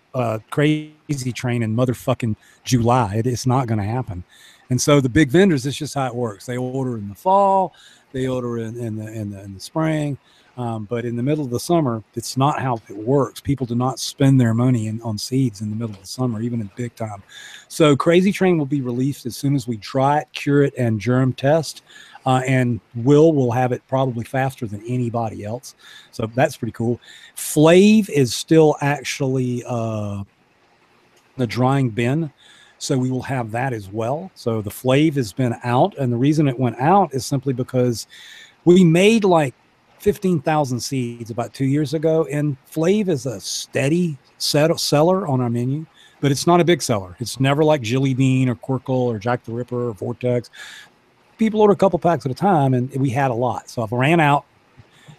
Crazy Train in motherfucking July. It's not going to happen. And so the big vendors, it's just how it works. They order in the fall, they order in the spring. But in the middle of the summer, it's not how it works. People do not spend their money on seeds in the middle of the summer, even in big time. So Crazy Train will be released as soon as we dry it, cure it, and germ test. And will have it probably faster than anybody else. So that's pretty cool. Flav is still actually the drying bin. So we will have that as well. So the Flav has been out. And the reason it went out is simply because we made like 15,000 seeds about 2 years ago, and Flav is a steady seller on our menu, but it's not a big seller. It's never like Jilly Bean or Quirkle or Jack the Ripper or Vortex. People order a couple packs at a time, and we had a lot. So if I ran out,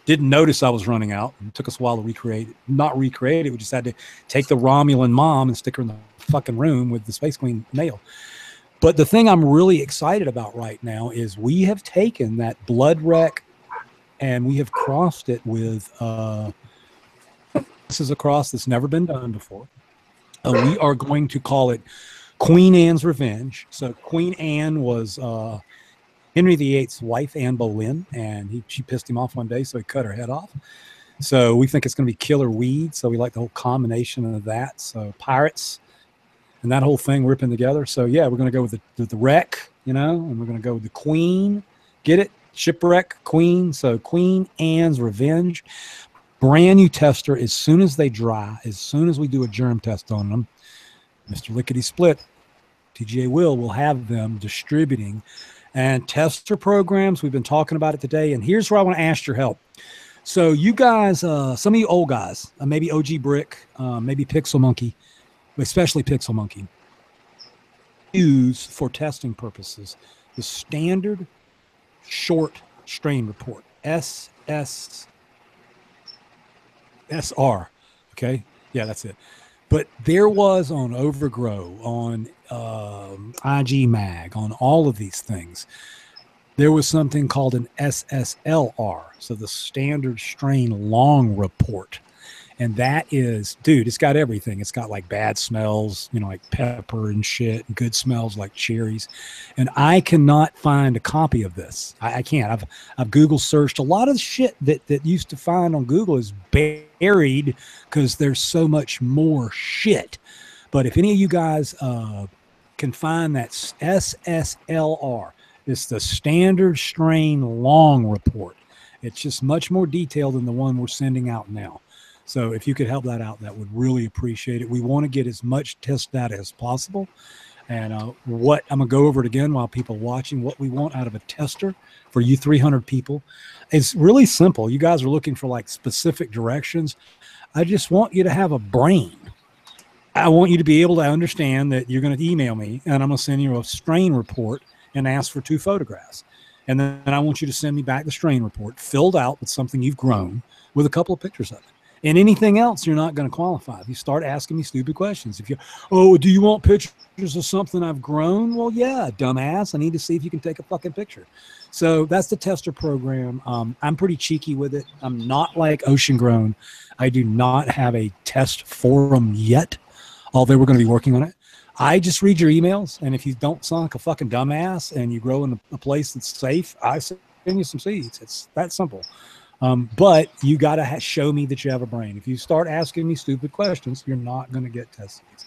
didn't notice I was running out, it took us a while to recreate it. Not recreate it, we just had to take the Romulan mom and stick her in the fucking room with the Space Queen nail. But the thing I'm really excited about right now is we have taken that blood wreck and we have crossed it with, this is a cross that's never been done before. We are going to call it Queen Anne's Revenge. So Queen Anne was Henry VIII's wife, Anne Boleyn, and she pissed him off one day, so he cut her head off. So we think it's going to be killer weed. So we like the whole combination of that. So pirates and that whole thing ripping together. So yeah, we're going to go with the wreck, and we're going to go with the Queen. Get it? Shipwreck, Queen. So Queen Anne's Revenge. Brand new tester as soon as they dry, as soon as we do a germ test on them. Mr. Lickety Split, TGA will have them distributing. And tester programs, we've been talking about it today. And here's where I want to ask your help. So you guys, some of you old guys, maybe OG Brick, maybe Pixel Monkey, especially Pixel Monkey, use for testing purposes the standard short strain report, SSR. Okay. Yeah, that's it. But there was on Overgrow, on IG Mag, on all of these things, there was something called an SSLR. So the standard strain long report. And that is, dude, it's got everything. It's got like bad smells, like pepper and shit, and good smells like cherries. And I cannot find a copy of this. I can't. I've Google searched. A lot of the shit that used to find on Google is buried because there's so much more shit. But if any of you guys can find that SSLR, it's the standard strain long report. It's just much more detailed than the one we're sending out now. So if you could help that out, that would really appreciate it. We want to get as much test data as possible. And what I'm going to go over it again while people are watching, what we want out of a tester for you 300 people. It's really simple. You guys are looking for like specific directions. I just want you to have a brain. I want you to be able to understand that you're going to email me and I'm going to send you a strain report and ask for 2 photographs. And then I want you to send me back the strain report filled out with something you've grown with a couple of pictures of it. And anything else, you're not going to qualify. If you start asking me stupid questions, if you, do you want pictures of something I've grown? Well, yeah, dumbass. I need to see if you can take a fucking picture. So that's the tester program. I'm pretty cheeky with it. I'm not like Ocean Grown. I do not have a test forum yet, although we're going to be working on it. I just read your emails, and if you don't sound like a fucking dumbass and you grow in a place that's safe, I send you some seeds. It's that simple. But you got to show me that you have a brain. If you start asking me stupid questions, you're not going to get test seeds.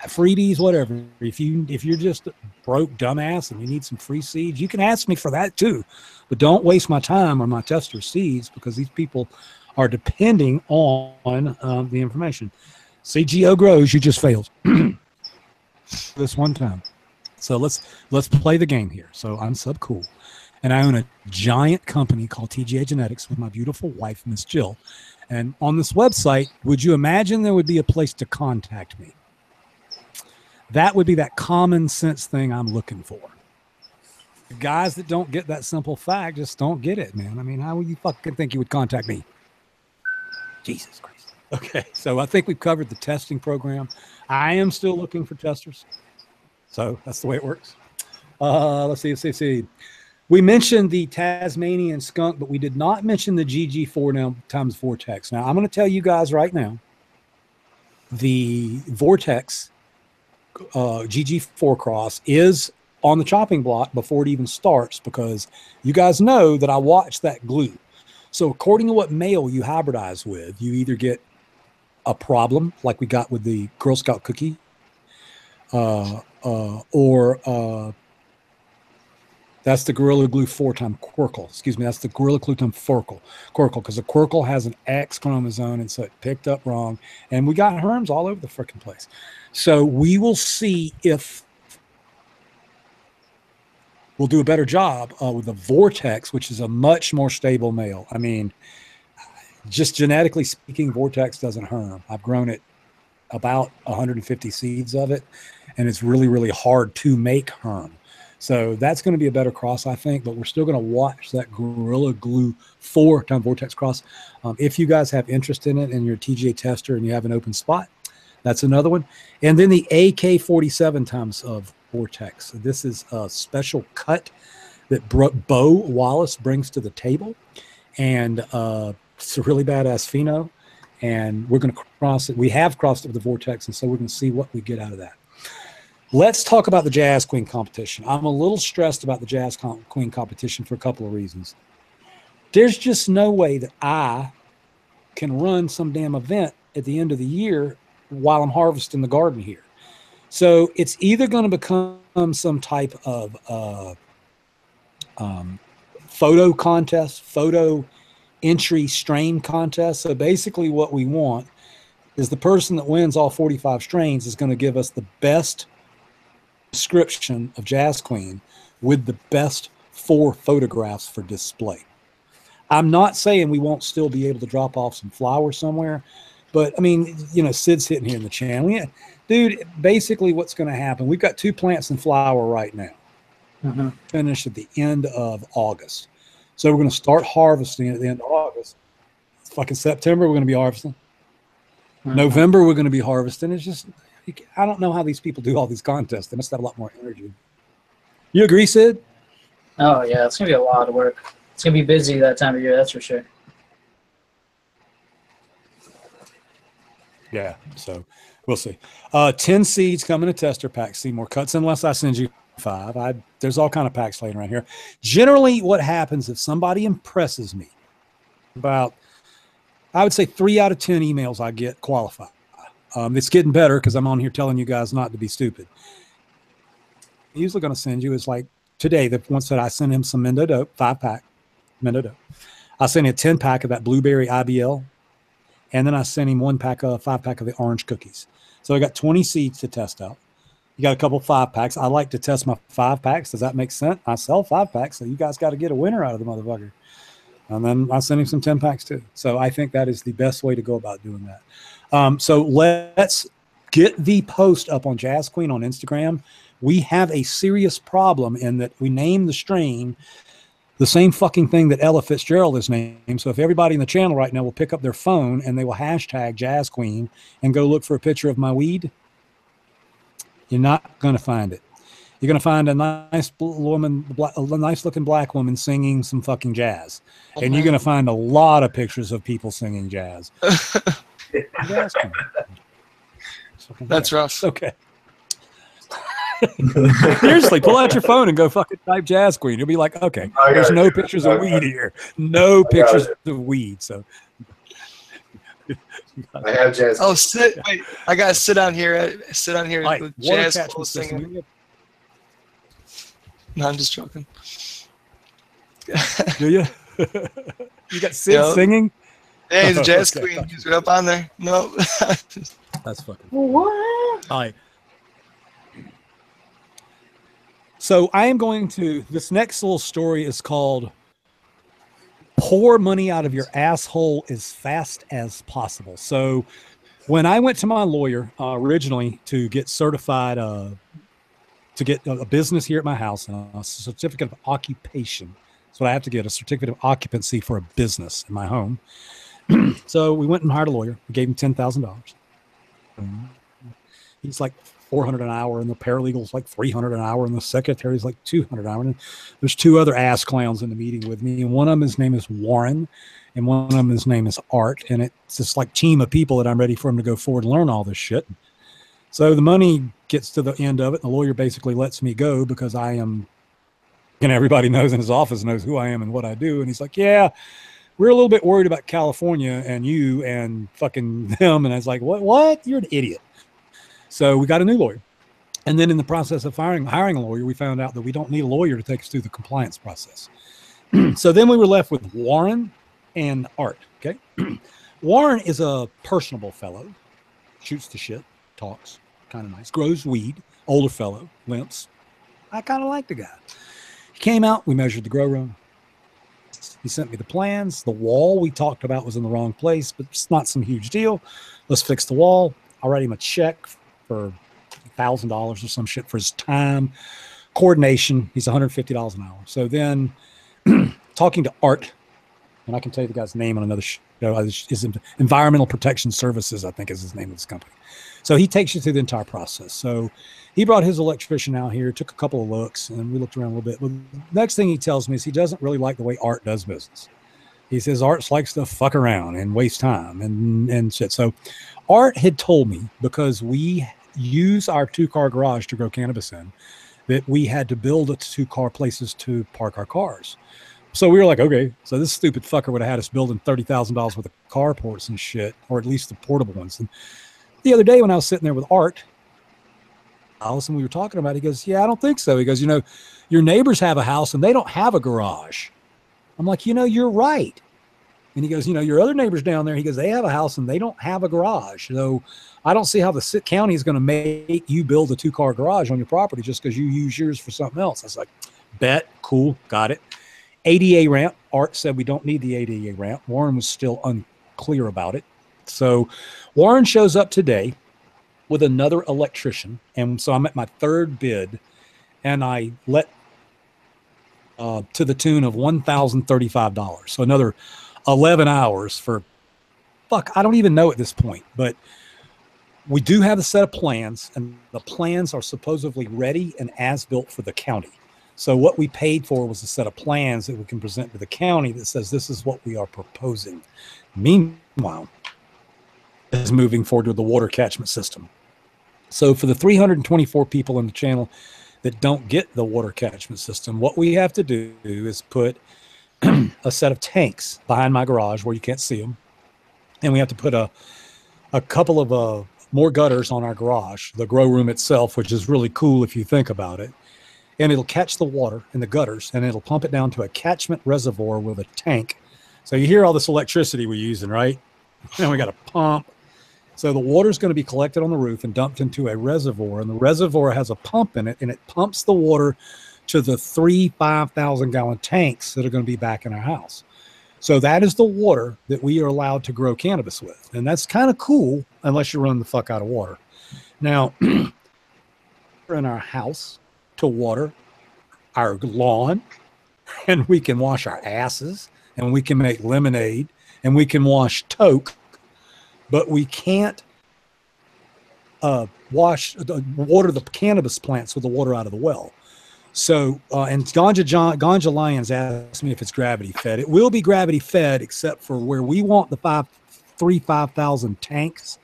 Freebies, whatever. If you're just a broke dumbass and you need some free seeds, you can ask me for that too. But don't waste my time on my tester seeds because these people are depending on the information. CGO grows, you just failed this one time. So let's play the game here. So I'm subcool. And I own a giant company called TGA Genetics with my beautiful wife, MzJill. And on this website, would you imagine there would be a place to contact me? That would be that common sense thing I'm looking for. The guys that don't get that simple fact just don't get it, man. I mean, how would you fucking think you would contact me? Jesus Christ. Okay, so I think we've covered the testing program. I am still looking for testers. So that's the way it works. Let's see. We mentioned the Tasmanian skunk, but we did not mention the GG4 now times vortex. Now, I'm going to tell you guys right now, the vortex GG4 cross is on the chopping block before it even starts, because you guys know that I watch that glue. So according to what male you hybridize with, you either get a problem like we got with the Girl Scout cookie, or that's the Gorilla Glue 4 time Quirkle. Excuse me, that's the Gorilla Glue time Quirkle, because the Quirkle has an X chromosome, and so it picked up wrong. And we got herms all over the freaking place. So we will see if we'll do a better job with the Vortex, which is a much more stable male. I mean, just genetically speaking, Vortex doesn't herm. I've grown it about 150 seeds of it, and it's really, really hard to make herm. So that's going to be a better cross, I think, but we're still going to watch that Gorilla Glue 4 time Vortex cross. If you guys have interest in it and you're a TGA tester and you have an open spot, that's another one. And then the AK-47 times of Vortex. This is a special cut that Bo Wallace brings to the table. And it's a really badass pheno. And we're going to cross it. We have crossed it with the Vortex, and so we're going to see what we get out of that. Let's talk about the Jazz Queen competition. I'm a little stressed about the Jazz Queen competition for a couple of reasons. There's just no way that I can run some damn event at the end of the year while I'm harvesting the garden here. So it's either going to become some type of photo contest, photo entry strain contest. So basically what we want is the person that wins all 45 strains is going to give us the best description of Jazz Queen with the best 4 photographs for display. I'm not saying we won't still be able to drop off some flowers somewhere, but I mean, you know, Sid's hitting here in the channel. Yeah, dude, basically what's going to happen, we've got 2 plants in flower right now. Finish at the end of August. So we're going to start harvesting at the end of August. It's fucking September, we're going to be harvesting. November, we're going to be harvesting. It's just, I don't know how these people do all these contests. They must have a lot more energy. You agree, Sid? Oh, yeah. It's going to be a lot of work. It's going to be busy that time of year, that's for sure. Yeah, so we'll see. 10 seeds come in a tester pack. See more cuts unless I send you 5. There's all kind of packs laying around here. Generally, what happens if somebody impresses me, about, I would say 3 out of 10 emails I get qualify. It's getting better because I'm on here telling you guys not to be stupid. I'm usually going to send you is like today, the one said I sent him some Mendo Dope, 5-pack Mendo Dope. I sent him a 10-pack of that blueberry IBL, and then I sent him 5-pack of the orange cookies. So I got 20 seeds to test out. You got a couple 5-packs. I like to test my 5-packs. Does that make sense? I sell 5-packs, so you guys got to get a winner out of the motherfucker. And then I sent him some 10-packs too. So I think that is the best way to go about doing that. So let's get the post up on Jazz Queen on Instagram. We have a serious problem in that we name the strain the same fucking thing that Ella Fitzgerald is named. So if everybody in the channel right now will pick up their phone and they will hashtag Jazz Queen and go look for a picture of my weed, you're not going to find it. You're going to find a nice woman, a nice looking black woman singing some fucking jazz. And you're going to find a lot of pictures of people singing jazz. That's rough. Okay. Seriously, pull out your phone and go fucking type Jazz Queen. You'll be like, okay, there's no pictures of weed here. No pictures of weed. So I have Jazz. Oh, sit. Wait, I gotta sit down here. Sit down here right, with water Jazz catchment system. singing. No, I'm just joking. Do you? You got Sid singing? Yeah, he's a Jazz Okay. Queen. He's right up on there. No. That's fucking what? All right. So I am going to, this next little story is called Pour Money Out of Your Asshole as Fast as Possible. So when I went to my lawyer originally to get certified, to get a business here at my house, a certificate of occupation. That's what I have to get, a certificate of occupancy for a business in my home. So we went and hired a lawyer. We gave him $10,000. he's like 400 an hour, and the paralegal's like 300 an hour, and the secretary's like 200 an hour. And there's two other ass clowns in the meeting with me, and one of them, his name is Warren, and one of them, his name is Art. And it's this like team of people that I'm ready for him to go forward and learn all this shit. So the money gets to the end of it, and the lawyer basically lets me go because I am, and everybody knows in his office knows who I am and what I do. And he's like, yeah, we're a little bit worried about California and you and fucking them. And I was like, what? You're an idiot. So we got a new lawyer. And then in the process of hiring a lawyer, we found out that we don't need a lawyer to take us through the compliance process. So then we were left with Warren and Art. Okay. Warren is a personable fellow, shoots the shit, talks, kind of nice, grows weed, older fellow, limps. I kind of like the guy. He came out, we measured the grow room. He sent me the plans. The wall we talked about was in the wrong place, but it's not some huge deal. Let's fix the wall. I'll write him a check for $1,000 or some shit for his time, coordination. He's $150 an hour. So then talking to Art, and I can tell you the guy's name on another show, is Environmental Protection Services, I think is his name of this company. So he takes you through the entire process. So he brought his electrician out here, took a couple of looks, and we looked around a little bit. But the next thing he tells me is he doesn't really like the way Art does business. He says Art likes to fuck around and waste time and shit. So Art had told me, because we use our 2-car garage to grow cannabis in, that we had to build 2-car places to park our cars. So we were like, okay, so this stupid fucker would have had us building $30,000 worth of carports and shit, or at least the portable ones. And the other day when I was sitting there with Art, Allison, we were talking about it, he goes, yeah, I don't think so. He goes, your neighbors have a house and they don't have a garage. I'm like, you're right. And he goes, your other neighbors down there, he goes, they have a house and they don't have a garage. So I don't see how the county is going to make you build a 2-car garage on your property just because you use yours for something else. I was like, bet, cool, got it. ADA ramp. Art said we don't need the ADA ramp. Warren was still unclear about it. So Warren shows up today with another electrician. And so I'm at my third bid, and I let to the tune of $1,035. So another 11 hours for, I don't even know at this point, but we do have a set of plans, and the plans are supposedly ready and as built for the county. So what we paid for was a set of plans that we can present to the county that says this is what we are proposing. Meanwhile, is moving forward with the water catchment system. So for the 324 people in the channel that don't get the water catchment system, what we have to do is put a set of tanks behind my garage where you can't see them. And we have to put a couple of more gutters on our garage, the grow room itself, which is really cool if you think about it. And it'll catch the water in the gutters, and it'll pump it down to a catchment reservoir with a tank. So you hear all this electricity we're using, right? And we got a pump. So the water is going to be collected on the roof and dumped into a reservoir, and the reservoir has a pump in it, and it pumps the water to the 3 5,000-gallon tanks that are going to be back in our house. So that is the water that we are allowed to grow cannabis with. And that's kind of cool unless you run the fuck out of water. Now, we're in our house to water our lawn, and we can wash our asses, and we can make lemonade, and we can wash toke, but we can't water the cannabis plants with the water out of the well. So, and Ganja Lions asked me if it's gravity fed. It will be gravity fed, except for where we want the 5,000 tanks.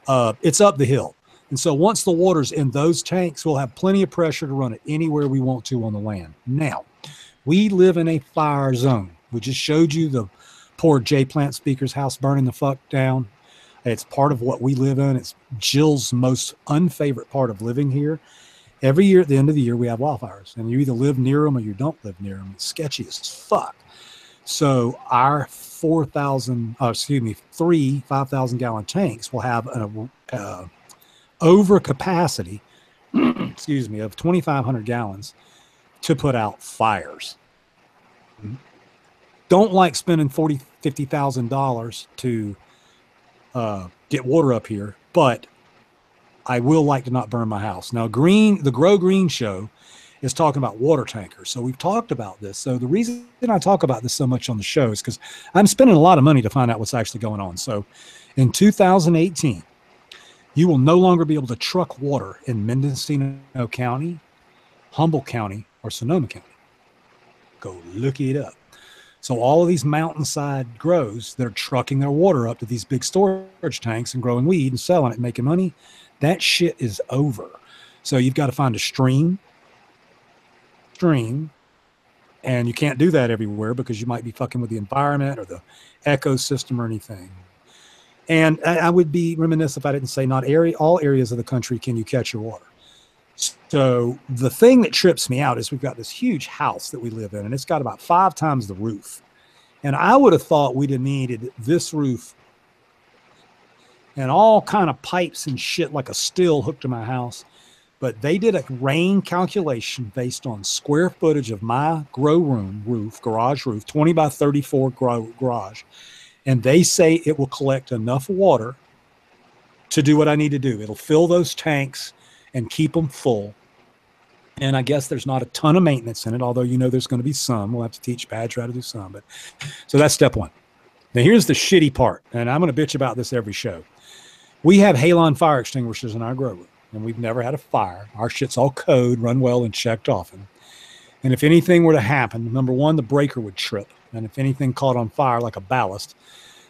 It's up the hill. And so once the water's in those tanks, we'll have plenty of pressure to run it anywhere we want to on the land. Now, we live in a fire zone. We just showed you the poor J Plant Speaker's house burning the fuck down. It's part of what we live in. It's Jill's most unfavorite part of living here. Every year at the end of the year, we have wildfires, and you either live near them or you don't live near them. It's sketchy as fuck. So our 3 5,000-gallon tanks will have an over capacity, of 2,500 gallons to put out fires. Don't like spending $50,000 to get water up here, but I will like to not burn my house. Now, the Grow Green show is talking about water tankers. So we've talked about this. So the reason I talk about this so much on the show is because I'm spending a lot of money to find out what's actually going on. So in 2018, You will no longer be able to truck water in Mendocino County, Humboldt County, or Sonoma County. Go look it up. So all of these mountainside grows that are trucking their water up to these big storage tanks and growing weed and selling it and making money, that shit is over. So you've got to find a stream, and you can't do that everywhere because you might be fucking with the environment or the ecosystem or anything. And I would be remiss if I didn't say not all areas of the country can you catch your water. So the thing that trips me out is we've got this huge house that we live in, and it's got about 5 times the roof. And I would have thought we'd have needed this roof and all kind of pipes and shit like a still hooked to my house. But they did a rain calculation based on square footage of my grow room roof, garage roof, 20 by 34 garage. And they say it will collect enough water to do what I need to do. It'll fill those tanks and keep them full. And I guess there's not a ton of maintenance in it, although you know there's going to be some. We'll have to teach Badger how to do some. But so that's step one. Now here's the shitty part, and I'm going to bitch about this every show. We have halon fire extinguishers in our grow room, and we've never had a fire. Our shit's all code, run well, and checked often. And if anything were to happen, number one, the breaker would trip. And if anything caught on fire like a ballast,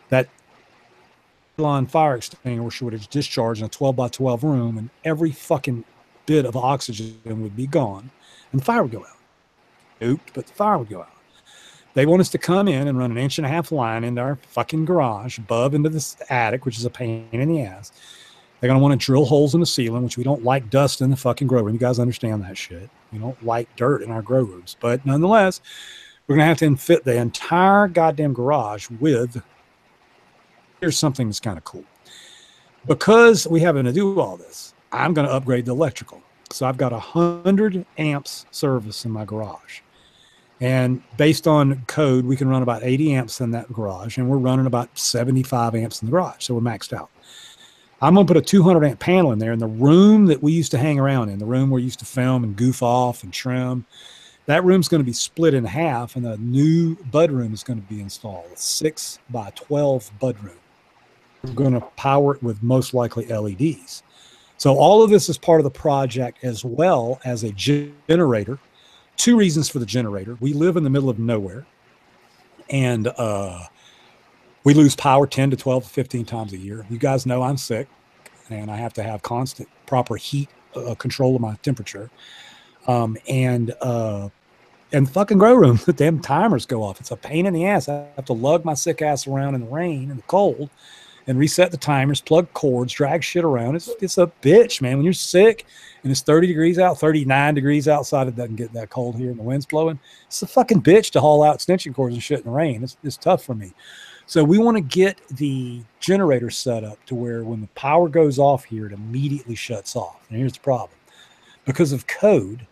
that halon fire extinguisher would have discharged in a 12 by 12 room, and every fucking bit of oxygen would be gone, and the fire would go out. Ooped, but the fire would go out. They want us to come in and run an 1.5 inch line into our fucking garage, above into this attic, which is a pain in the ass. They're going to want to drill holes in the ceiling, which we don't like dust in the fucking grow room. You guys understand that shit. We don't like dirt in our grow rooms. But nonetheless, we're going to have to fit the entire goddamn garage with, here's something that's kind of cool. Because we having to do all this, I'm going to upgrade the electrical. So I've got 100 amps service in my garage. And based on code, we can run about 80 amps in that garage. And we're running about 75 amps in the garage. So we're maxed out. I'm going to put a 200 amp panel in there in the room that we used to hang around in, the room where we used to film and goof off and trim. That room's going to be split in half, and a new bud room is going to be installed. A 6 by 12 bud room. We're going to power it with most likely LEDs. So all of this is part of the project, as well as a generator. 2 reasons for the generator. We live in the middle of nowhere, and we lose power 10 to 12 to 15 times a year. You guys know I'm sick, and I have to have constant proper heat control of my temperature. And fucking grow room, the damn timers go off. It's a pain in the ass. I have to lug my sick ass around in the rain and the cold and reset the timers, plug cords, drag shit around. It's a bitch, man. When you're sick and it's 30 degrees out, 39 degrees outside, it doesn't get that cold here and the wind's blowing. It's a fucking bitch to haul out extension cords and shit in the rain. It's tough for me. So we want to get the generator set up to where when the power goes off here, it immediately shuts off. And here's the problem. Because of code,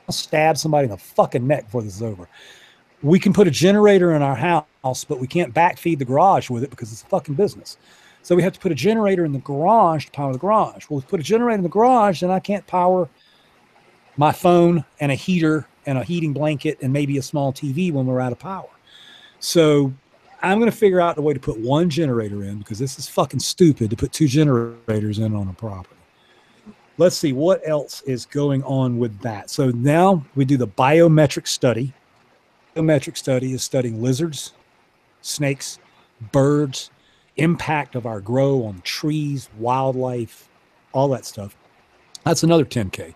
I'll stab somebody in the fucking neck before this is over. We can put a generator in our house, but we can't backfeed the garage with it because it's a fucking business. So we have to put a generator in the garage to power the garage. Well, if we put a generator in the garage, then I can't power my phone and a heater and a heating blanket and maybe a small TV when we're out of power. So I'm going to figure out a way to put 1 generator in, because this is fucking stupid to put 2 generators in on a property. Let's see what else is going on with that. So now we do the biometric study. Biometric study is studying lizards, snakes, birds, impact of our grow on trees, wildlife, all that stuff. That's another 10K.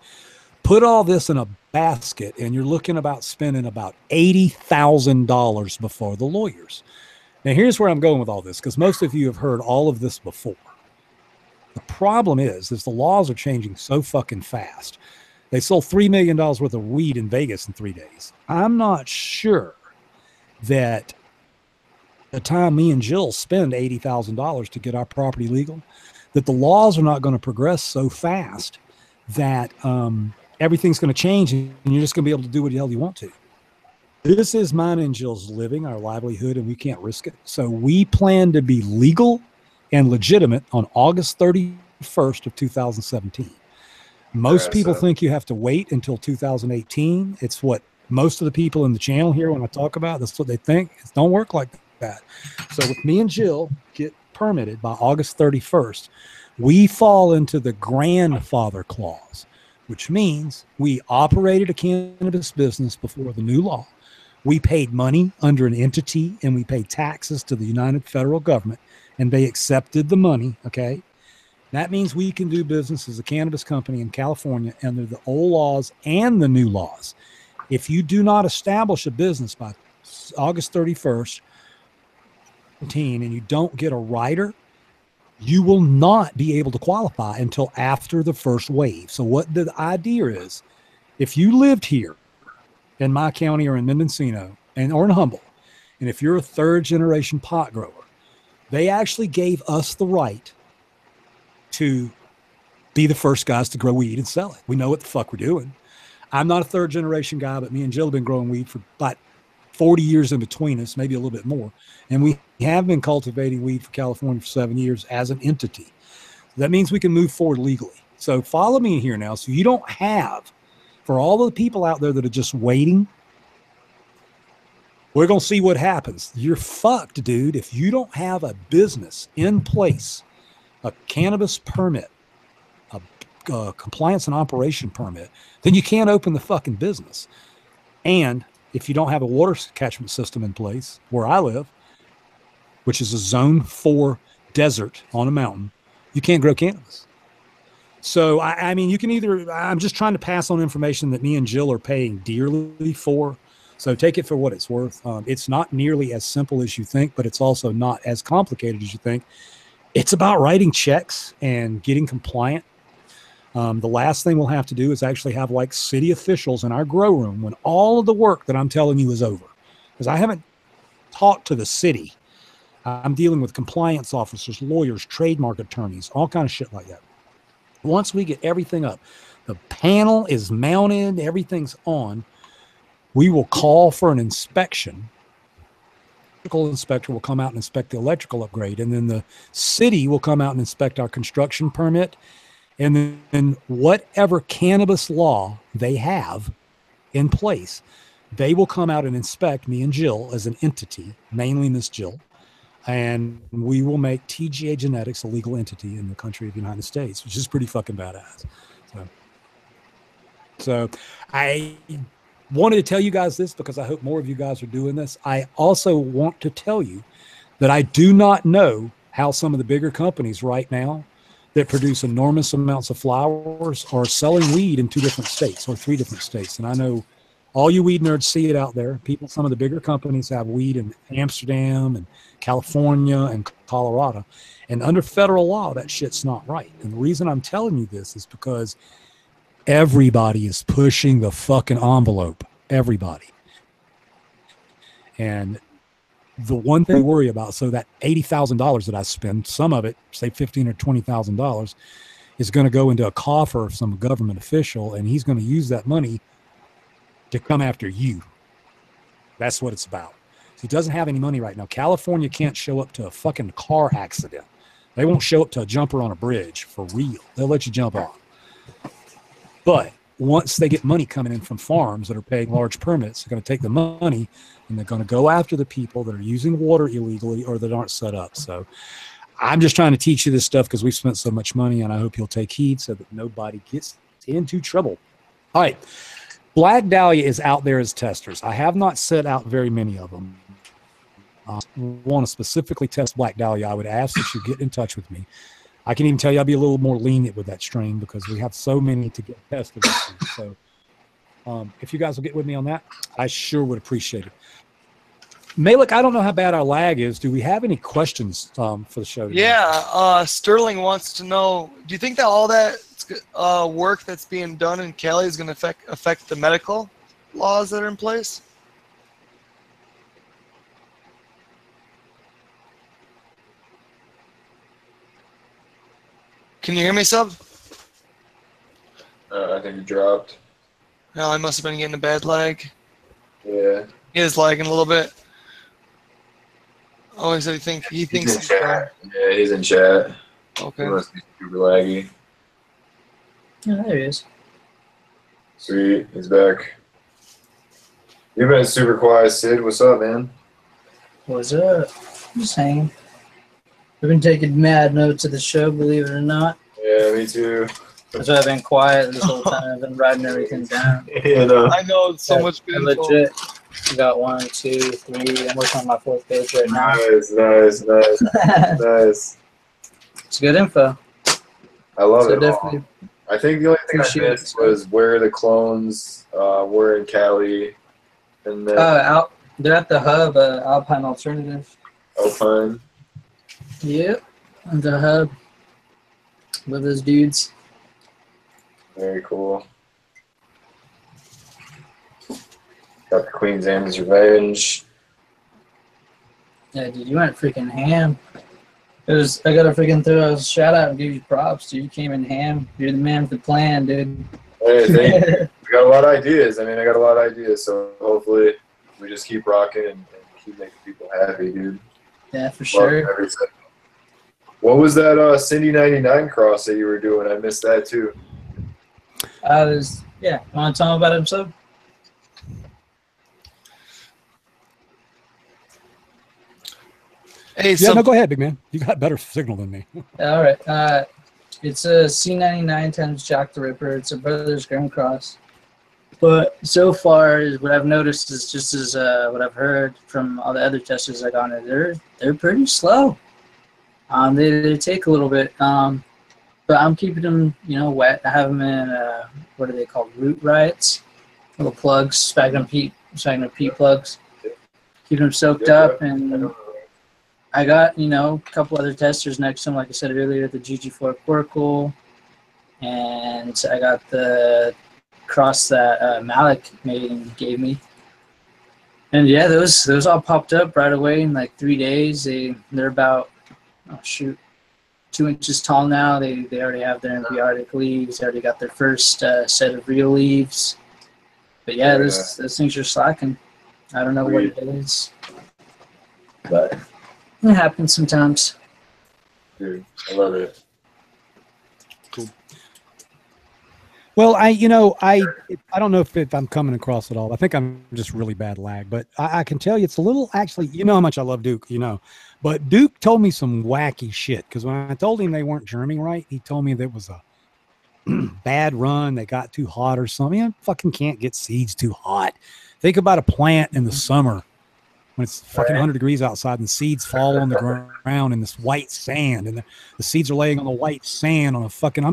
Put all this in a basket, and you're looking about spending about $80,000 before the lawyers. Now, here's where I'm going with all this, because most of you have heard all of this before. The problem is the laws are changing so fucking fast. They sold $3 million worth of weed in Vegas in 3 days. I'm not sure that the time me and Jill spend $80,000 to get our property legal, that the laws are not going to progress so fast that everything's going to change and you're just going to be able to do what the hell you want to. This is mine and Jill's living, our livelihood, and we can't risk it. So we plan to be legal and legitimate on August 31st of 2017. Most people think you have to wait until 2018. It's what most of the people in the channel here, when I talk about, that's what they think. It don't work like that. So with me and Jill get permitted by August 31st, We fall into the grandfather clause, which means we operated a cannabis business before the new law. We paid money under an entity and we paid taxes to the United Federal Government, and they accepted the money. Okay. That means we can do business as a cannabis company in California under the old laws and the new laws. If you do not establish a business by August 31st, and you don't get a rider, you will not be able to qualify until after the first wave. So what the idea is, if you lived here in my county or in Mendocino or in Humboldt, and if you're a third generation pot grower, they actually gave us the right to be the first guys to grow weed and sell it. We know what the fuck we're doing. I'm not a third generation guy, but me and Jill have been growing weed for about 40 years in between us, maybe a little bit more. And we have been cultivating weed for California for 7 years as an entity. That means we can move forward legally. So follow me here now. So you don't have, for all the people out there that are just waiting, we're going to see what happens. You're fucked, dude. If you don't have a business in place, a cannabis permit, a compliance and operation permit, then you can't open the fucking business. And if you don't have a water catchment system in place where I live, which is a zone 4 desert on a mountain, you can't grow cannabis. So, I mean, you can either, I'm just trying to pass on information that me and Jill are paying dearly for. So take it for what it's worth. It's not nearly as simple as you think, but it's also not as complicated as you think. It's about writing checks and getting compliant. The last thing we'll have to do is actually have like city officials in our grow room when all of the work that I'm telling you is over. Because I haven't talked to the city. I'm dealing with compliance officers, lawyers, trademark attorneys, all kind of shit like that. Once we get everything up, the panel is mounted, everything's on, we will call for an inspection. The electrical inspector will come out and inspect the electrical upgrade, and then the city will come out and inspect our construction permit. And then whatever cannabis law they have in place, they will come out and inspect me and Jill as an entity, mainly Miss Jill, and we will make TGA Genetics a legal entity in the country of the United States, which is pretty fucking badass. So I wanted to tell you guys this because I hope more of you guys are doing this. I also want to tell you that I do not know how some of the bigger companies right now that produce enormous amounts of flowers are selling weed in 2 different states or 3 different states. And I know all you weed nerds see it out there. People, some of the bigger companies have weed in Amsterdam and California and Colorado. And under federal law, that shit's not right. And the reason I'm telling you this is because everybody is pushing the fucking envelope. Everybody. And the one thing I worry about, so that $80,000 that I spend, some of it, say $15,000 or $20,000, is going to go into a coffer of some government official, and he's going to use that money to come after you. That's what it's about. So he doesn't have any money right now. California can't show up to a fucking car accident. They won't show up to a jumper on a bridge for real. They'll let you jump off. But once they get money coming in from farms that are paying large permits, they're going to take the money and they're going to go after the people that are using water illegally or that aren't set up. So I'm just trying to teach you this stuff because we've spent so much money, and I hope you'll take heed so that nobody gets into trouble. All right. Black Dahlia is out there as testers. I have not set out very many of them. Want to specifically test Black Dahlia, I would ask that you get in touch with me. I can even tell you I'll be a little more lenient with that strain because we have so many to get tested. So if you guys will get with me on that, I sure would appreciate it. Malik, I don't know how bad our lag is. Do we have any questions for the show today? Yeah, Sterling wants to know, do you think that all that work that's being done in Cali is going to affect the medical laws that are in place? Can you hear me, Sub? I think you dropped. No, I must have been getting a bad lag. Yeah. He is lagging a little bit. Oh, he thinks He's in chat. Yeah, he's in chat. Okay. He must be super laggy. Yeah, there he is. Sweet, he's back. You've been super quiet, Sid. What's up, man? What's up? Just hanging. We've been taking mad notes of the show, believe it or not. Yeah, me too. That's why I've been quiet this whole time. I've been writing everything down. You know. I know it's so Yeah, much I good info. legit got 1, 2, 3. I'm working on my 4th page right now. Nice. It's good info. I love So it. definitely I think the only thing I appreciate missed it. was where the clones were in Cali, and then they're at the hub, Alpine Alternative. Alpine. Yep, at the hub. Love those dudes. Very cool. Got the Queen's Anne's Revenge. Yeah, dude, you went freaking ham. I gotta freaking throw a shout out and give you props, dude. You came in ham. You're the man with the plan, dude. Hey, thank you. We got a lot of ideas. I got a lot of ideas, so hopefully we just keep rocking and keep making people happy, dude. Yeah, for sure. Everything. What was that Cindy 99 cross that you were doing? I missed that too. Want to tell him about himself? Hey, Yeah, no, go ahead, big man. You got better signal than me. All right. It's a C99 times Jack the Ripper. It's a Brothers Grimm cross. But so far, what I've noticed is just as what I've heard from all the other testers I got on it, they're pretty slow. They take a little bit. But I'm keeping them, wet. I have them in what are they called? Root riots, little plugs, sphagnum peat plugs. Keep them soaked up, and I got a couple other testers next to them, like I said earlier, the GG4 Quirkle, and I got the cross that Malik made and gave me. And yeah, those all popped up right away in like 3 days. They're about 2 inches tall now. They already have their embryonic leaves. They already got their first set of real leaves. But yeah, those things are slacking. I don't know what it is, but it happens sometimes. Dude, I love it. Cool. Well, I don't know if I'm coming across at all. I think I'm just really bad lag, but I can tell you it's a little, actually, you know how much I love Duke, but Duke told me some wacky shit, because when I told him they weren't germing right, he told me that was a bad run. They got too hot or something. I fucking can't get seeds too hot. Think about a plant in the summer when it's fucking 100 degrees outside and the seeds fall on the ground in this white sand, and the seeds are laying on the white sand on a fucking,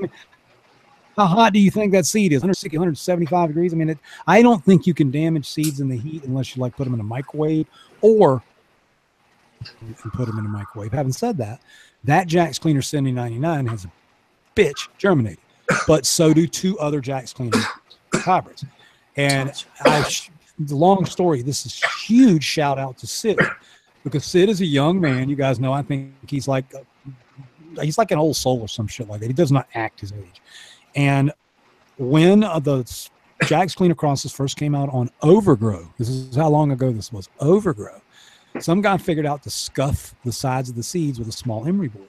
how hot do you think that seed is? 160, 175 degrees? I don't think you can damage seeds in the heat unless you put them in a microwave or you can put them in a microwave. Having said that, that Jack's Cleaner 7099 has a bitch germinated, but so do 2 other Jack's Cleaner hybrids. And the long story, this is huge shout out to Sid, because Sid is a young man. You guys know, I think he's like an old soul or some shit like that. He does not act his age. And when the Jack's Cleaner crosses first came out on Overgrow, this is how long ago this was, Overgrow, some guy figured out to scuff the sides of the seeds with a small emery board.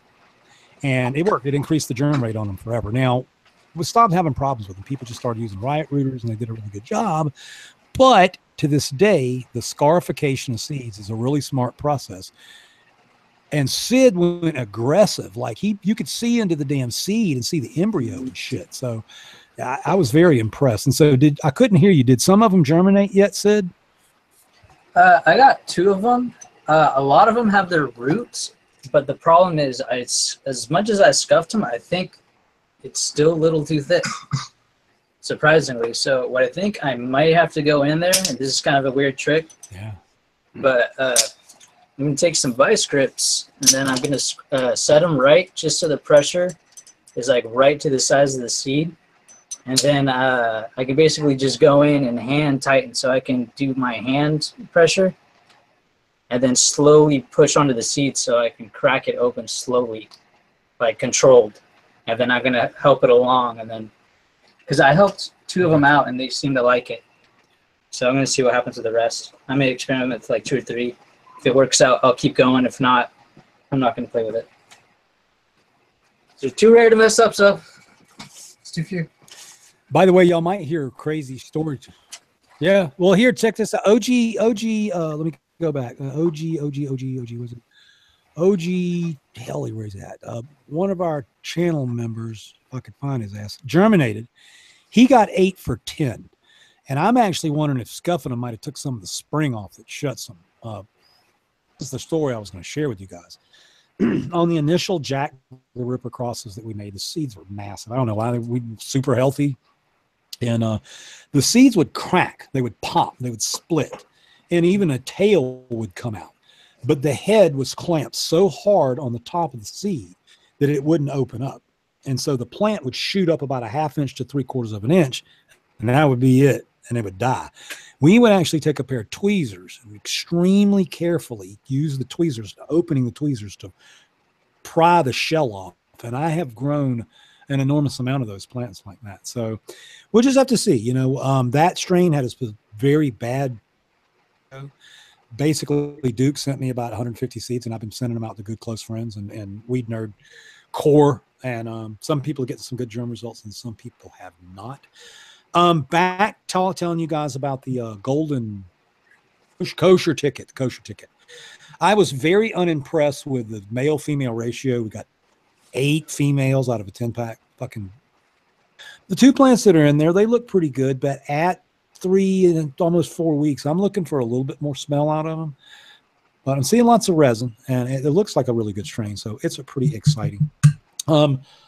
And it worked. It increased the germ rate on them forever. Now, we stopped having problems with them. People just started using riot rooters, and they did a really good job. But to this day, the scarification of seeds is a really smart process. And Sid went aggressive. Like you could see into the damn seed and see the embryo and shit. So I was very impressed. And so I couldn't hear you. Did some of them germinate yet, Sid? I got 2 of them. A lot of them have their roots, but the problem is, as much as I scuffed them, I think it's still a little too thick, surprisingly. So what I think I might have to go in there, and this is kind of a weird trick. Yeah. But I'm going to take some vice grips, and then I'm going to set them right just so the pressure is like right to the size of the seed. And then I can basically just go in and hand tighten, so I can do my hand pressure and then slowly push onto the seed so I can crack it open slowly, like controlled. And then I'm going to help it along. And then, because I helped 2 of them out and they seem to like it. So I'm going to see what happens with the rest. I may experiment with like 2 or 3. If it works out, I'll keep going. If not, I'm not going to play with it. They're too rare to mess up, so it's too few. By the way, y'all might hear crazy stories. Yeah. Well, here, check this out. OG, let me go back. OG, was it? OG, hell, where he's at. One of our channel members, if I could find his ass, germinated. He got 8 for 10. And I'm actually wondering if Scuffing might have took some of the spring off that shuts them. This is the story I was going to share with you guys. On the initial Jack the Ripper crosses that we made, the seeds were massive. I don't know why. They were super healthy. And the seeds would crack. They would pop. They would split. And even a tail would come out. But the head was clamped so hard on the top of the seed that it wouldn't open up. And so the plant would shoot up about a 1/2 inch to 3/4 of an inch, and that would be it, and it would die. We would actually take a pair of tweezers and extremely carefully use the tweezers, opening the tweezers to pry the shell off. And I have grown an enormous amount of those plants like that. So we'll just have to see. You know, that strain had a very bad. Basically, Duke sent me about 150 seeds, and I've been sending them out to good close friends and WeedNerd core. And some people are getting some good germ results, and some people have not. Back telling you guys about the golden kosher ticket, I was very unimpressed with the male-female ratio. We got 8 females out of a 10-pack. Fucking the 2 plants that are in there, they look pretty good, but at 3 and almost 4 weeks, I'm looking for a little bit more smell out of them. But I'm seeing lots of resin, and it looks like a really good strain, so it's a pretty exciting.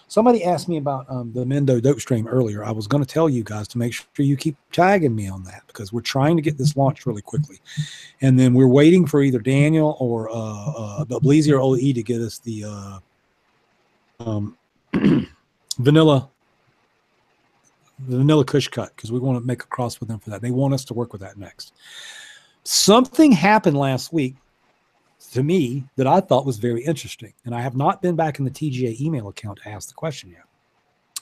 Somebody asked me about the Mendo dope stream earlier. I was going to tell you guys to make sure you keep tagging me on that, because we're trying to get this launched really quickly. And then we're waiting for either Daniel or Bleezy or OE to get us the vanilla Kush cut, because we want to make a cross with them for that. They want us to work with that next. Something happened last week to me that I thought was very interesting, and I have not been back in the TGA email account to ask the question yet.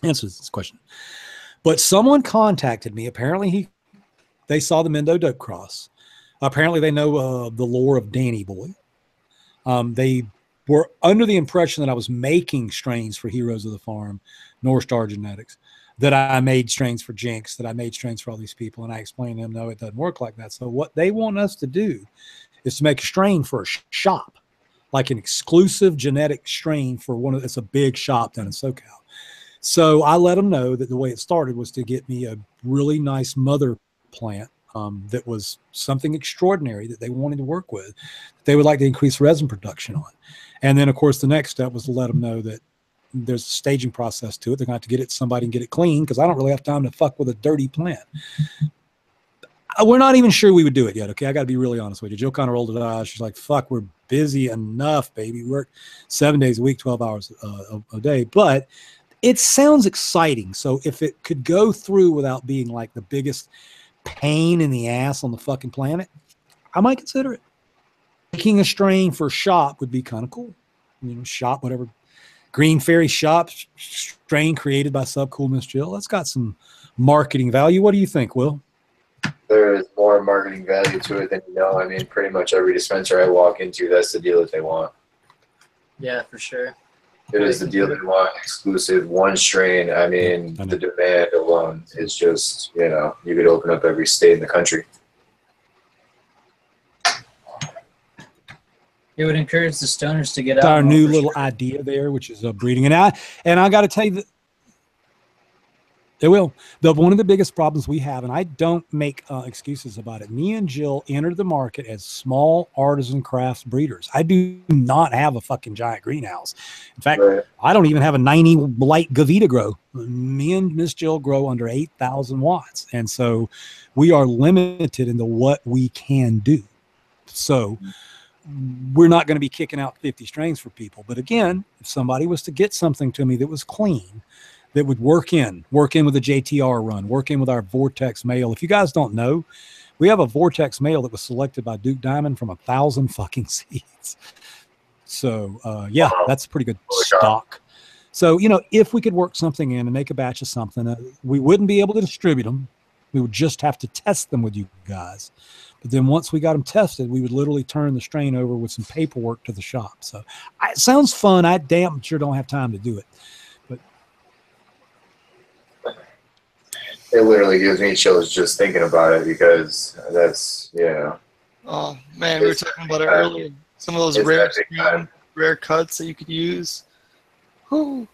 Answer this question. But someone contacted me. Apparently they saw the Mendo dope cross. Apparently they know the lore of Danny Boy. They were under the impression that I was making strains for Heroes of the Farm, North Star Genetics, that I made strains for Jinx, that I made strains for all these people. And I explained to them, no, it doesn't work like that. So what they want us to do is to make a strain for a shop, like an exclusive genetic strain for one of, it's a big shop down in SoCal. So I let them know that the way it started was to get me a really nice mother plant that was something extraordinary that they wanted to work with, that they would like to increase resin production on. And then, of course, the next step was to let them know that there's a staging process to it. They're going to have to get it to somebody and get it clean, because I don't really have time to fuck with a dirty plant. We're not even sure we would do it yet, okay? I got to be really honest with you. Jill kind of rolled it out. She's like, fuck, we're busy enough, baby. We work 7 days a week, 12 hours a day. But it sounds exciting. So if it could go through without being like the biggest pain in the ass on the fucking planet, I might consider it. Making a strain for a shop would be kind of cool. You know, shop, whatever. Green Fairy Shop strain created by Subcool MzJill. That's got some marketing value. What do you think, Will? There is more marketing value to it than you know. I mean, pretty much every dispensary I walk into, that's the deal that they want. Yeah, for sure. It is the deal they want, exclusive, one strain. I mean, the demand alone is just, you know, you could open up every state in the country. It would encourage the stoners to get out. Our new little idea there, which is breeding. And I got to tell you that it will. One of the biggest problems we have, and I don't make excuses about it, me and Jill entered the market as small artisan craft breeders. I do not have a fucking giant greenhouse. In fact, I don't even have a 90 light Gavita grow. Me and MzJill grow under 8,000 watts. And so we are limited into what we can do. So we're not going to be kicking out 50 strains for people. But again, if somebody was to get something to me that was clean, that would work in with a JTR run, work in with our Vortex male. If you guys don't know, we have a Vortex male that was selected by Duke Diamond from 1,000 fucking seeds. So yeah, that's a pretty good stock. So, you know, if we could work something in and make a batch of something, we wouldn't be able to distribute them. We would just have to test them with you guys. But then once we got them tested, we would literally turn the strain over with some paperwork to the shop. So it sounds fun. I damn sure don't have time to do it. But it literally gives me chills just thinking about it, because that's, you know. Oh, man, we were talking about it earlier. Some of those rare strains rare cuts that you could use. Whew.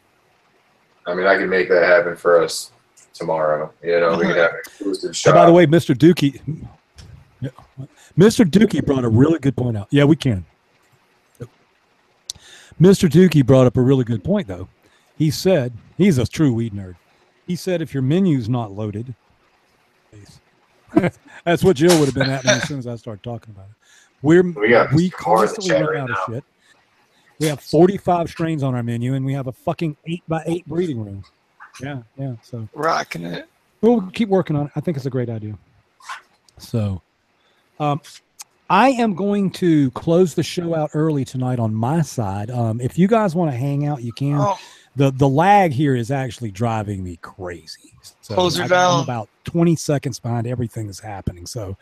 I mean, I can make that happen for us tomorrow. You know, we can have an exclusive shop. By the way, Mr. Dookie brought a really good point out. Yeah, we can. Mr. Dookie brought up a really good point, though. He said, he's a true weed nerd. He said if your menu's not loaded, that's what Jill would have been at me as soon as I started talking about it. We constantly run out of shit. We have 45 strains on our menu, and we have a fucking 8x8 breeding room. Yeah. So rocking it. We'll keep working on it. I think it's a great idea. So, I am going to close the show out early tonight on my side. If you guys want to hang out, you can. Oh. The lag here is actually driving me crazy. So Close her down. I'm about 20 seconds behind everything that's happening. So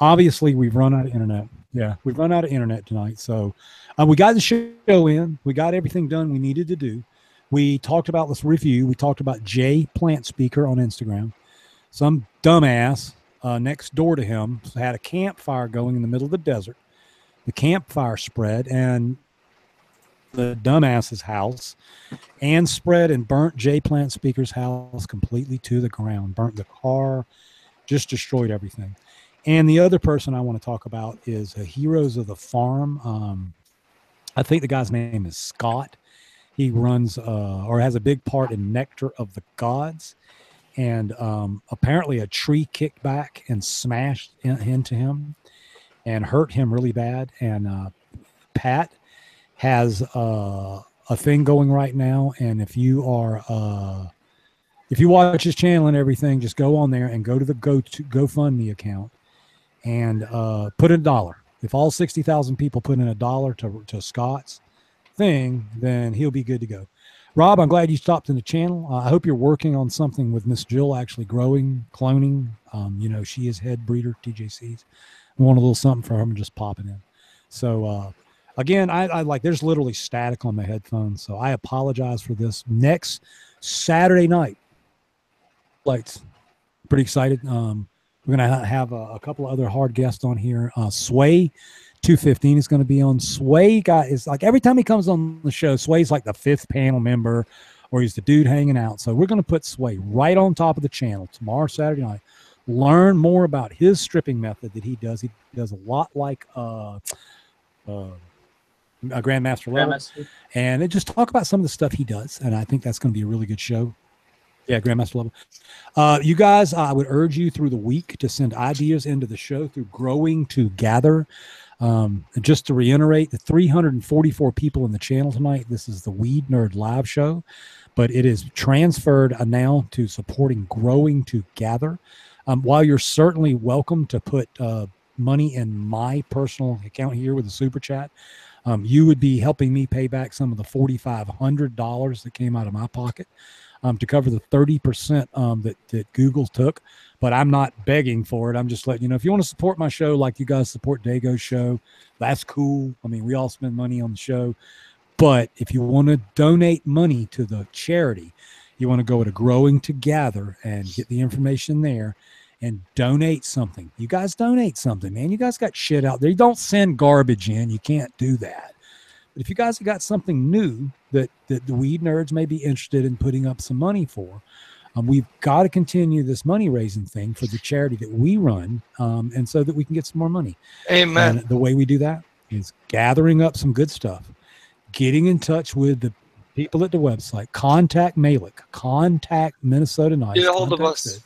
obviously we've run out of internet. Yeah, we've run out of internet tonight. So we got the show in. We got everything done we needed to do. We talked about this review. We talked about Jay Plant Speaker on Instagram. Some dumbass next door to him had a campfire going in the middle of the desert. The campfire spread, and the dumbass's house and spread and burnt Jay Plant Speaker's house completely to the ground, burnt the car, just destroyed everything. And the other person I want to talk about is Heroes of the Farm. I think the guy's name is Scott. He runs or has a big part in Nectar of the Gods. And apparently a tree kicked back and smashed into him and hurt him really bad. And Pat has a thing going right now, and if you watch his channel and everything, just go on there and go to the GoFundMe account and put in $1. If all 60,000 people put in $1 to Scott's thing, then he'll be good to go. Rob, I'm glad you stopped in the channel. I hope you're working on something with MzJill, actually growing, cloning. You know, she is head breeder, TJC's. I want a little something for him just popping in. So, again, I like, there's literally static on my headphones, so I apologize for this. Next Saturday night, lights, pretty excited. We're going to have a couple of other hard guests on here. Sway 215 is going to be on. Sway guy is like, every time he comes on the show, Sway's like the 5th panel member, or he's the dude hanging out. So we're going to put Sway right on top of the channel tomorrow, Saturday night. Learn more about his stripping method that he does. He does a lot like a Grandmaster level, and just talk about some of the stuff he does, and I think that's going to be a really good show. Yeah, Grandmaster level. You guys, I would urge you through the week to send ideas into the show through Growing to Gather. Just to reiterate, the 344 people in the channel tonight, this is the WeedNerd live show, but it is transferred now to supporting Growing to Gather. While you're certainly welcome to put money in my personal account here with a super chat, you would be helping me pay back some of the $4,500 that came out of my pocket to cover the 30% that Google took. But I'm not begging for it. I'm just letting you know, if you want to support my show like you guys support Dago's show, that's cool. I mean, we all spend money on the show. But if you want to donate money to the charity, you want to go to Growing Together and get the information there and donate something. You guys donate something, man. You guys got shit out there. You don't send garbage in. You can't do that. But if you guys have got something new that the Weed Nerds may be interested in putting up some money for, we've got to continue this money raising thing for the charity that we run, and so that we can get some more money. Amen. And the way we do that is gathering up some good stuff, getting in touch with the people at the website, contact Malik, contact Minnesota Nice, get a hold of us, Sid,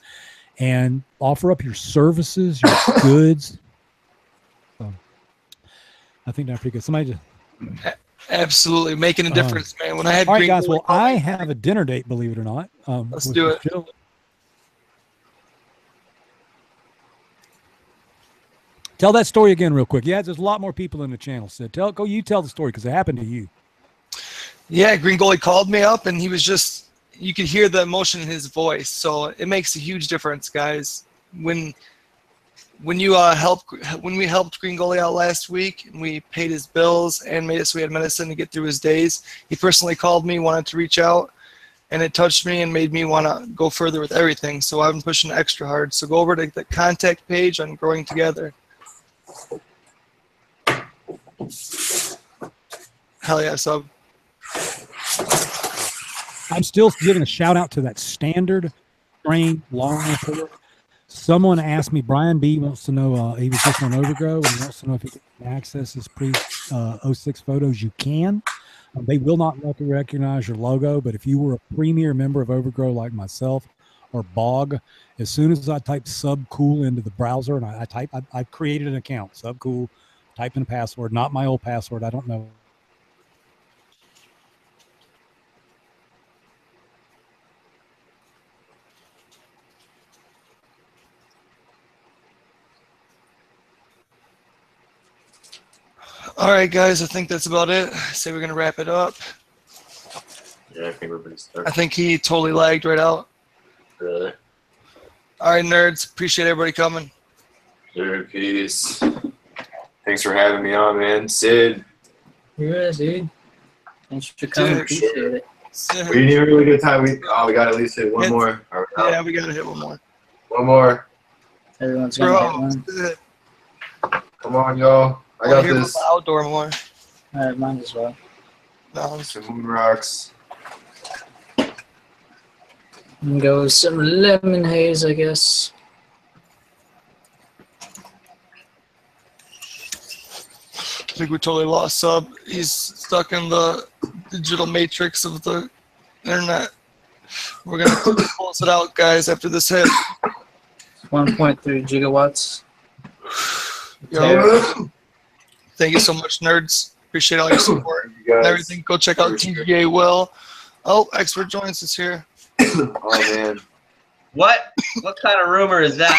and offer up your services, your goods. So, I think that's pretty good. Somebody just absolutely making a difference, man. When I had all right, guys. Well, I have a dinner date, believe it or not. Let's do it. Jill. Tell that story again, real quick. Yeah, there's a lot more people in the channel. So you tell the story because it happened to you. Yeah, Green Goalie called me up, and he was just, you could hear the emotion in his voice. So it makes a huge difference, guys. When we helped Green Goalie out last week, and we paid his bills and made it so he had medicine to get through his days, he personally called me, wanted to reach out, and it touched me and made me want to go further with everything. So I've been pushing extra hard. So go over to the contact page on Growing Together. Hell yeah, sub. I'm still giving a shout out to that standard strain long report. Someone asked me, Brian B wants to know, he was just on Overgrow and he wants to know if he can access his pre-06 photos. You can. They will not recognize your logo, but if you were a premier member of Overgrow like myself or Bog, as soon as I type subcool into the browser and I created an account, subcool, type in a password, not my old password, I don't know. All right, guys, I think that's about it. Say we're gonna wrap it up. Yeah, I think we're pretty stuck. I think he totally lagged right out. Really? All right, nerds. Appreciate everybody coming. Sure, peace. Thanks for having me on, man. Sid. Yeah, dude. Thanks for coming. Appreciate it. We need a really good time. We got at least hit one more. Yeah, we gotta hit one more. One more. Everyone's gonna hit one. Come on, y'all. I got hear this. about the outdoor more. All right, mine as well. No, Some moon rocks. And go with some lemon haze, I guess. I think we totally lost sub. He's stuck in the digital matrix of the internet. We're gonna close it out, guys, after this hit. 1.3 gigawatts. Yo, thank you so much, nerds. Appreciate all your support and everything. Go check out TGA Will. Oh, Expert Joints is here. Oh, man. What kind of rumor is that?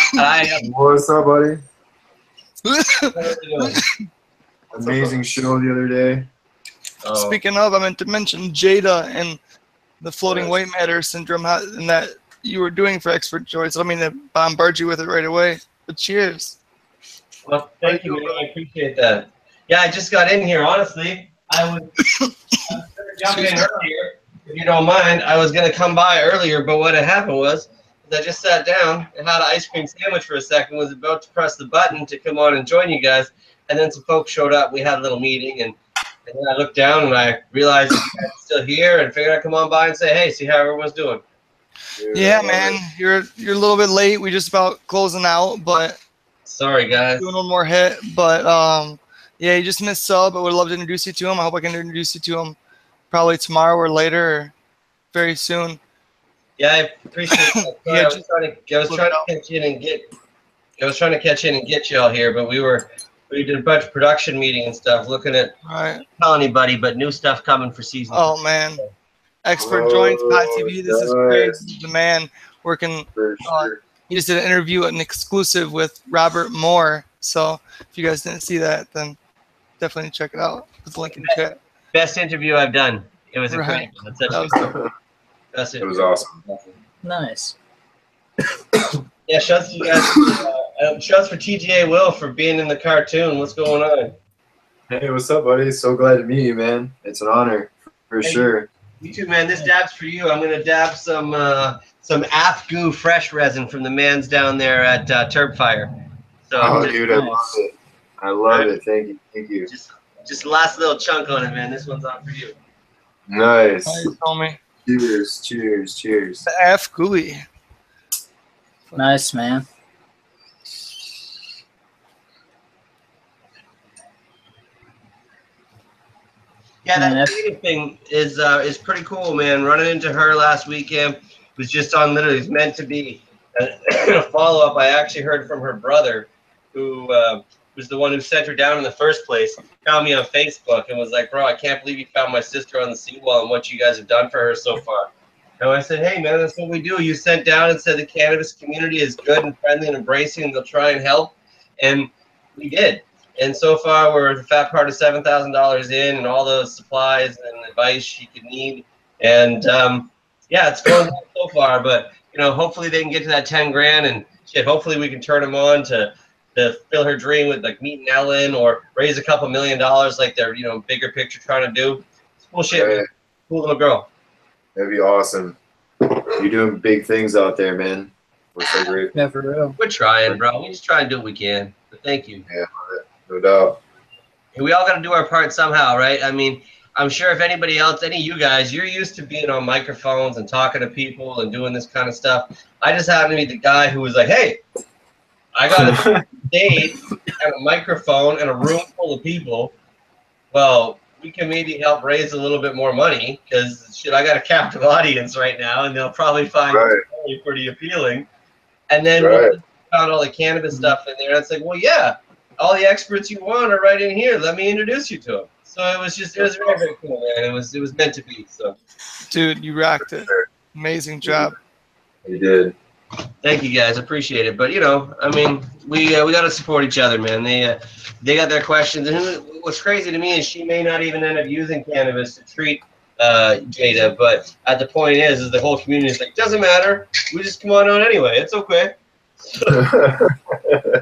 What's up, buddy? What are you doing? Amazing show the other day. Oh. Speaking of, I meant to mention Jada and the floating white matter syndrome and that you were doing for Expert Joints. I don't mean to bombard you with it right away, but cheers. Well, thank you, man. I appreciate that. Yeah, I just got in here. Honestly, I was gonna jump in earlier, if you don't mind. I was gonna come by earlier, but what had happened was I just sat down and had an ice cream sandwich for a second. Was about to press the button to come on and join you guys, and then some folks showed up. We had a little meeting, and then I looked down and I realized you guys were still here, and figured I'd come on by and say, hey, see how everyone's doing. Yeah, man, you're a little bit late. We just about closing out, but sorry, guys. Doing one more hit, but yeah, you just missed sub, but would love to introduce you to him. I hope I can introduce you to him probably tomorrow or later, or very soon. Yeah, I appreciate that. Yeah, I was trying to catch in and get you all here, but we did a bunch of production meeting and stuff, looking at tell anybody, but new stuff coming for season. Oh man, Expert Joints, Pot TV. This is crazy. The man working. He just did an interview, an exclusive with Robert Moore. So if you guys didn't see that, then definitely check it out. Put the link in the chat. Best interview I've done. It was incredible. It was awesome. Nice. Yeah, shouts to you guys. Shouts for TGA Will for being in the cartoon. What's going on? Hey, what's up, buddy? So glad to meet you, man. It's an honor, for sure. You too, man. This dab's for you. I'm gonna dab some Afgoo fresh resin from the man's down there at Turbfire. So dude, I love it. I love it. Thank you. Thank you. Just last little chunk on it, man. This one's on for you. Nice. Homie. Cheers, cheers, cheers. The Afgoo. Nice, man. Yeah, that creative thing is pretty cool, man. Running into her last weekend was just on literally. It's meant to be a follow up. I actually heard from her brother, who was the one who sent her down in the first place. Found me on Facebook and was like, "Bro, I can't believe you found my sister on the seawall and what you guys have done for her so far." And I said, "Hey, man, that's what we do. You sent down and said the cannabis community is good and friendly and embracing, and they'll try and help," and we did. And so far, we're the fat part of $7,000 in, and all those supplies and advice she could need. And yeah, it's going well so far. But you know, hopefully they can get to that 10 grand, and shit. Hopefully we can turn them on to fill her dream with like meeting Ellen or raise a couple $1 million like they're bigger picture trying to do. It's cool shit. Man. Cool little girl. That'd be awesome. You're doing big things out there, man. We're so grateful. Yeah, for real. We're trying, bro. We just try and do what we can. But thank you. Yeah, no doubt. We all got to do our part somehow, right? I mean, I'm sure if anybody else, any of you guys, you're used to being on microphones and talking to people and doing this kind of stuff. I just happened to be the guy who was like, hey, I got a stage and a microphone and a room full of people. Well, we can maybe help raise a little bit more money because shit, I got a captive audience right now, and they'll probably find it pretty appealing. And then we found all the cannabis stuff in there, and it's like, well, yeah, all the experts you want are right in here. Let me introduce you to them. So it was very, very cool, man. It was meant to be. So, dude, you rocked it. Amazing job. You did. Thank you guys, appreciate it. But you know, I mean, we got to support each other, man. They got their questions, and what's crazy to me is she may not even end up using cannabis to treat Jada. But at the point is the whole community is like, doesn't matter. We just come on out anyway. It's okay.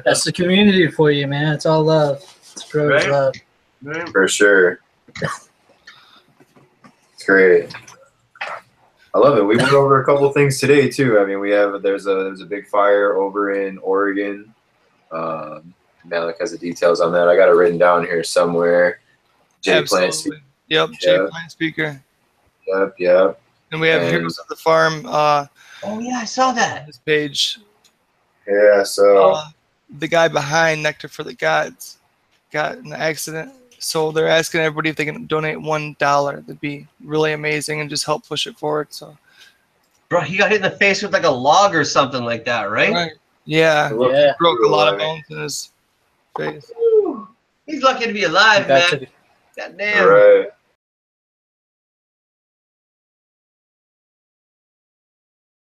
That's the community for you, man. It's all love. It's grows love. For sure. It's great. I love it. We went over a couple things today too. I mean, there's a big fire over in Oregon. Malik has the details on that. I got it written down here somewhere. Jay Plant Speaker. Yep, Jay Plant Speaker. Yep. And we have Heroes of the Farm. Oh yeah, I saw that. This page. Yeah. So the guy behind Nectar for the Gods got in an accident. So they're asking everybody if they can donate $1. That'd be really amazing and just help push it forward. So, bro, he got hit in the face with like a log or something like that, right? Right. Yeah. He broke a lot of bones in his face. He's lucky to be alive, man. God damn. Right.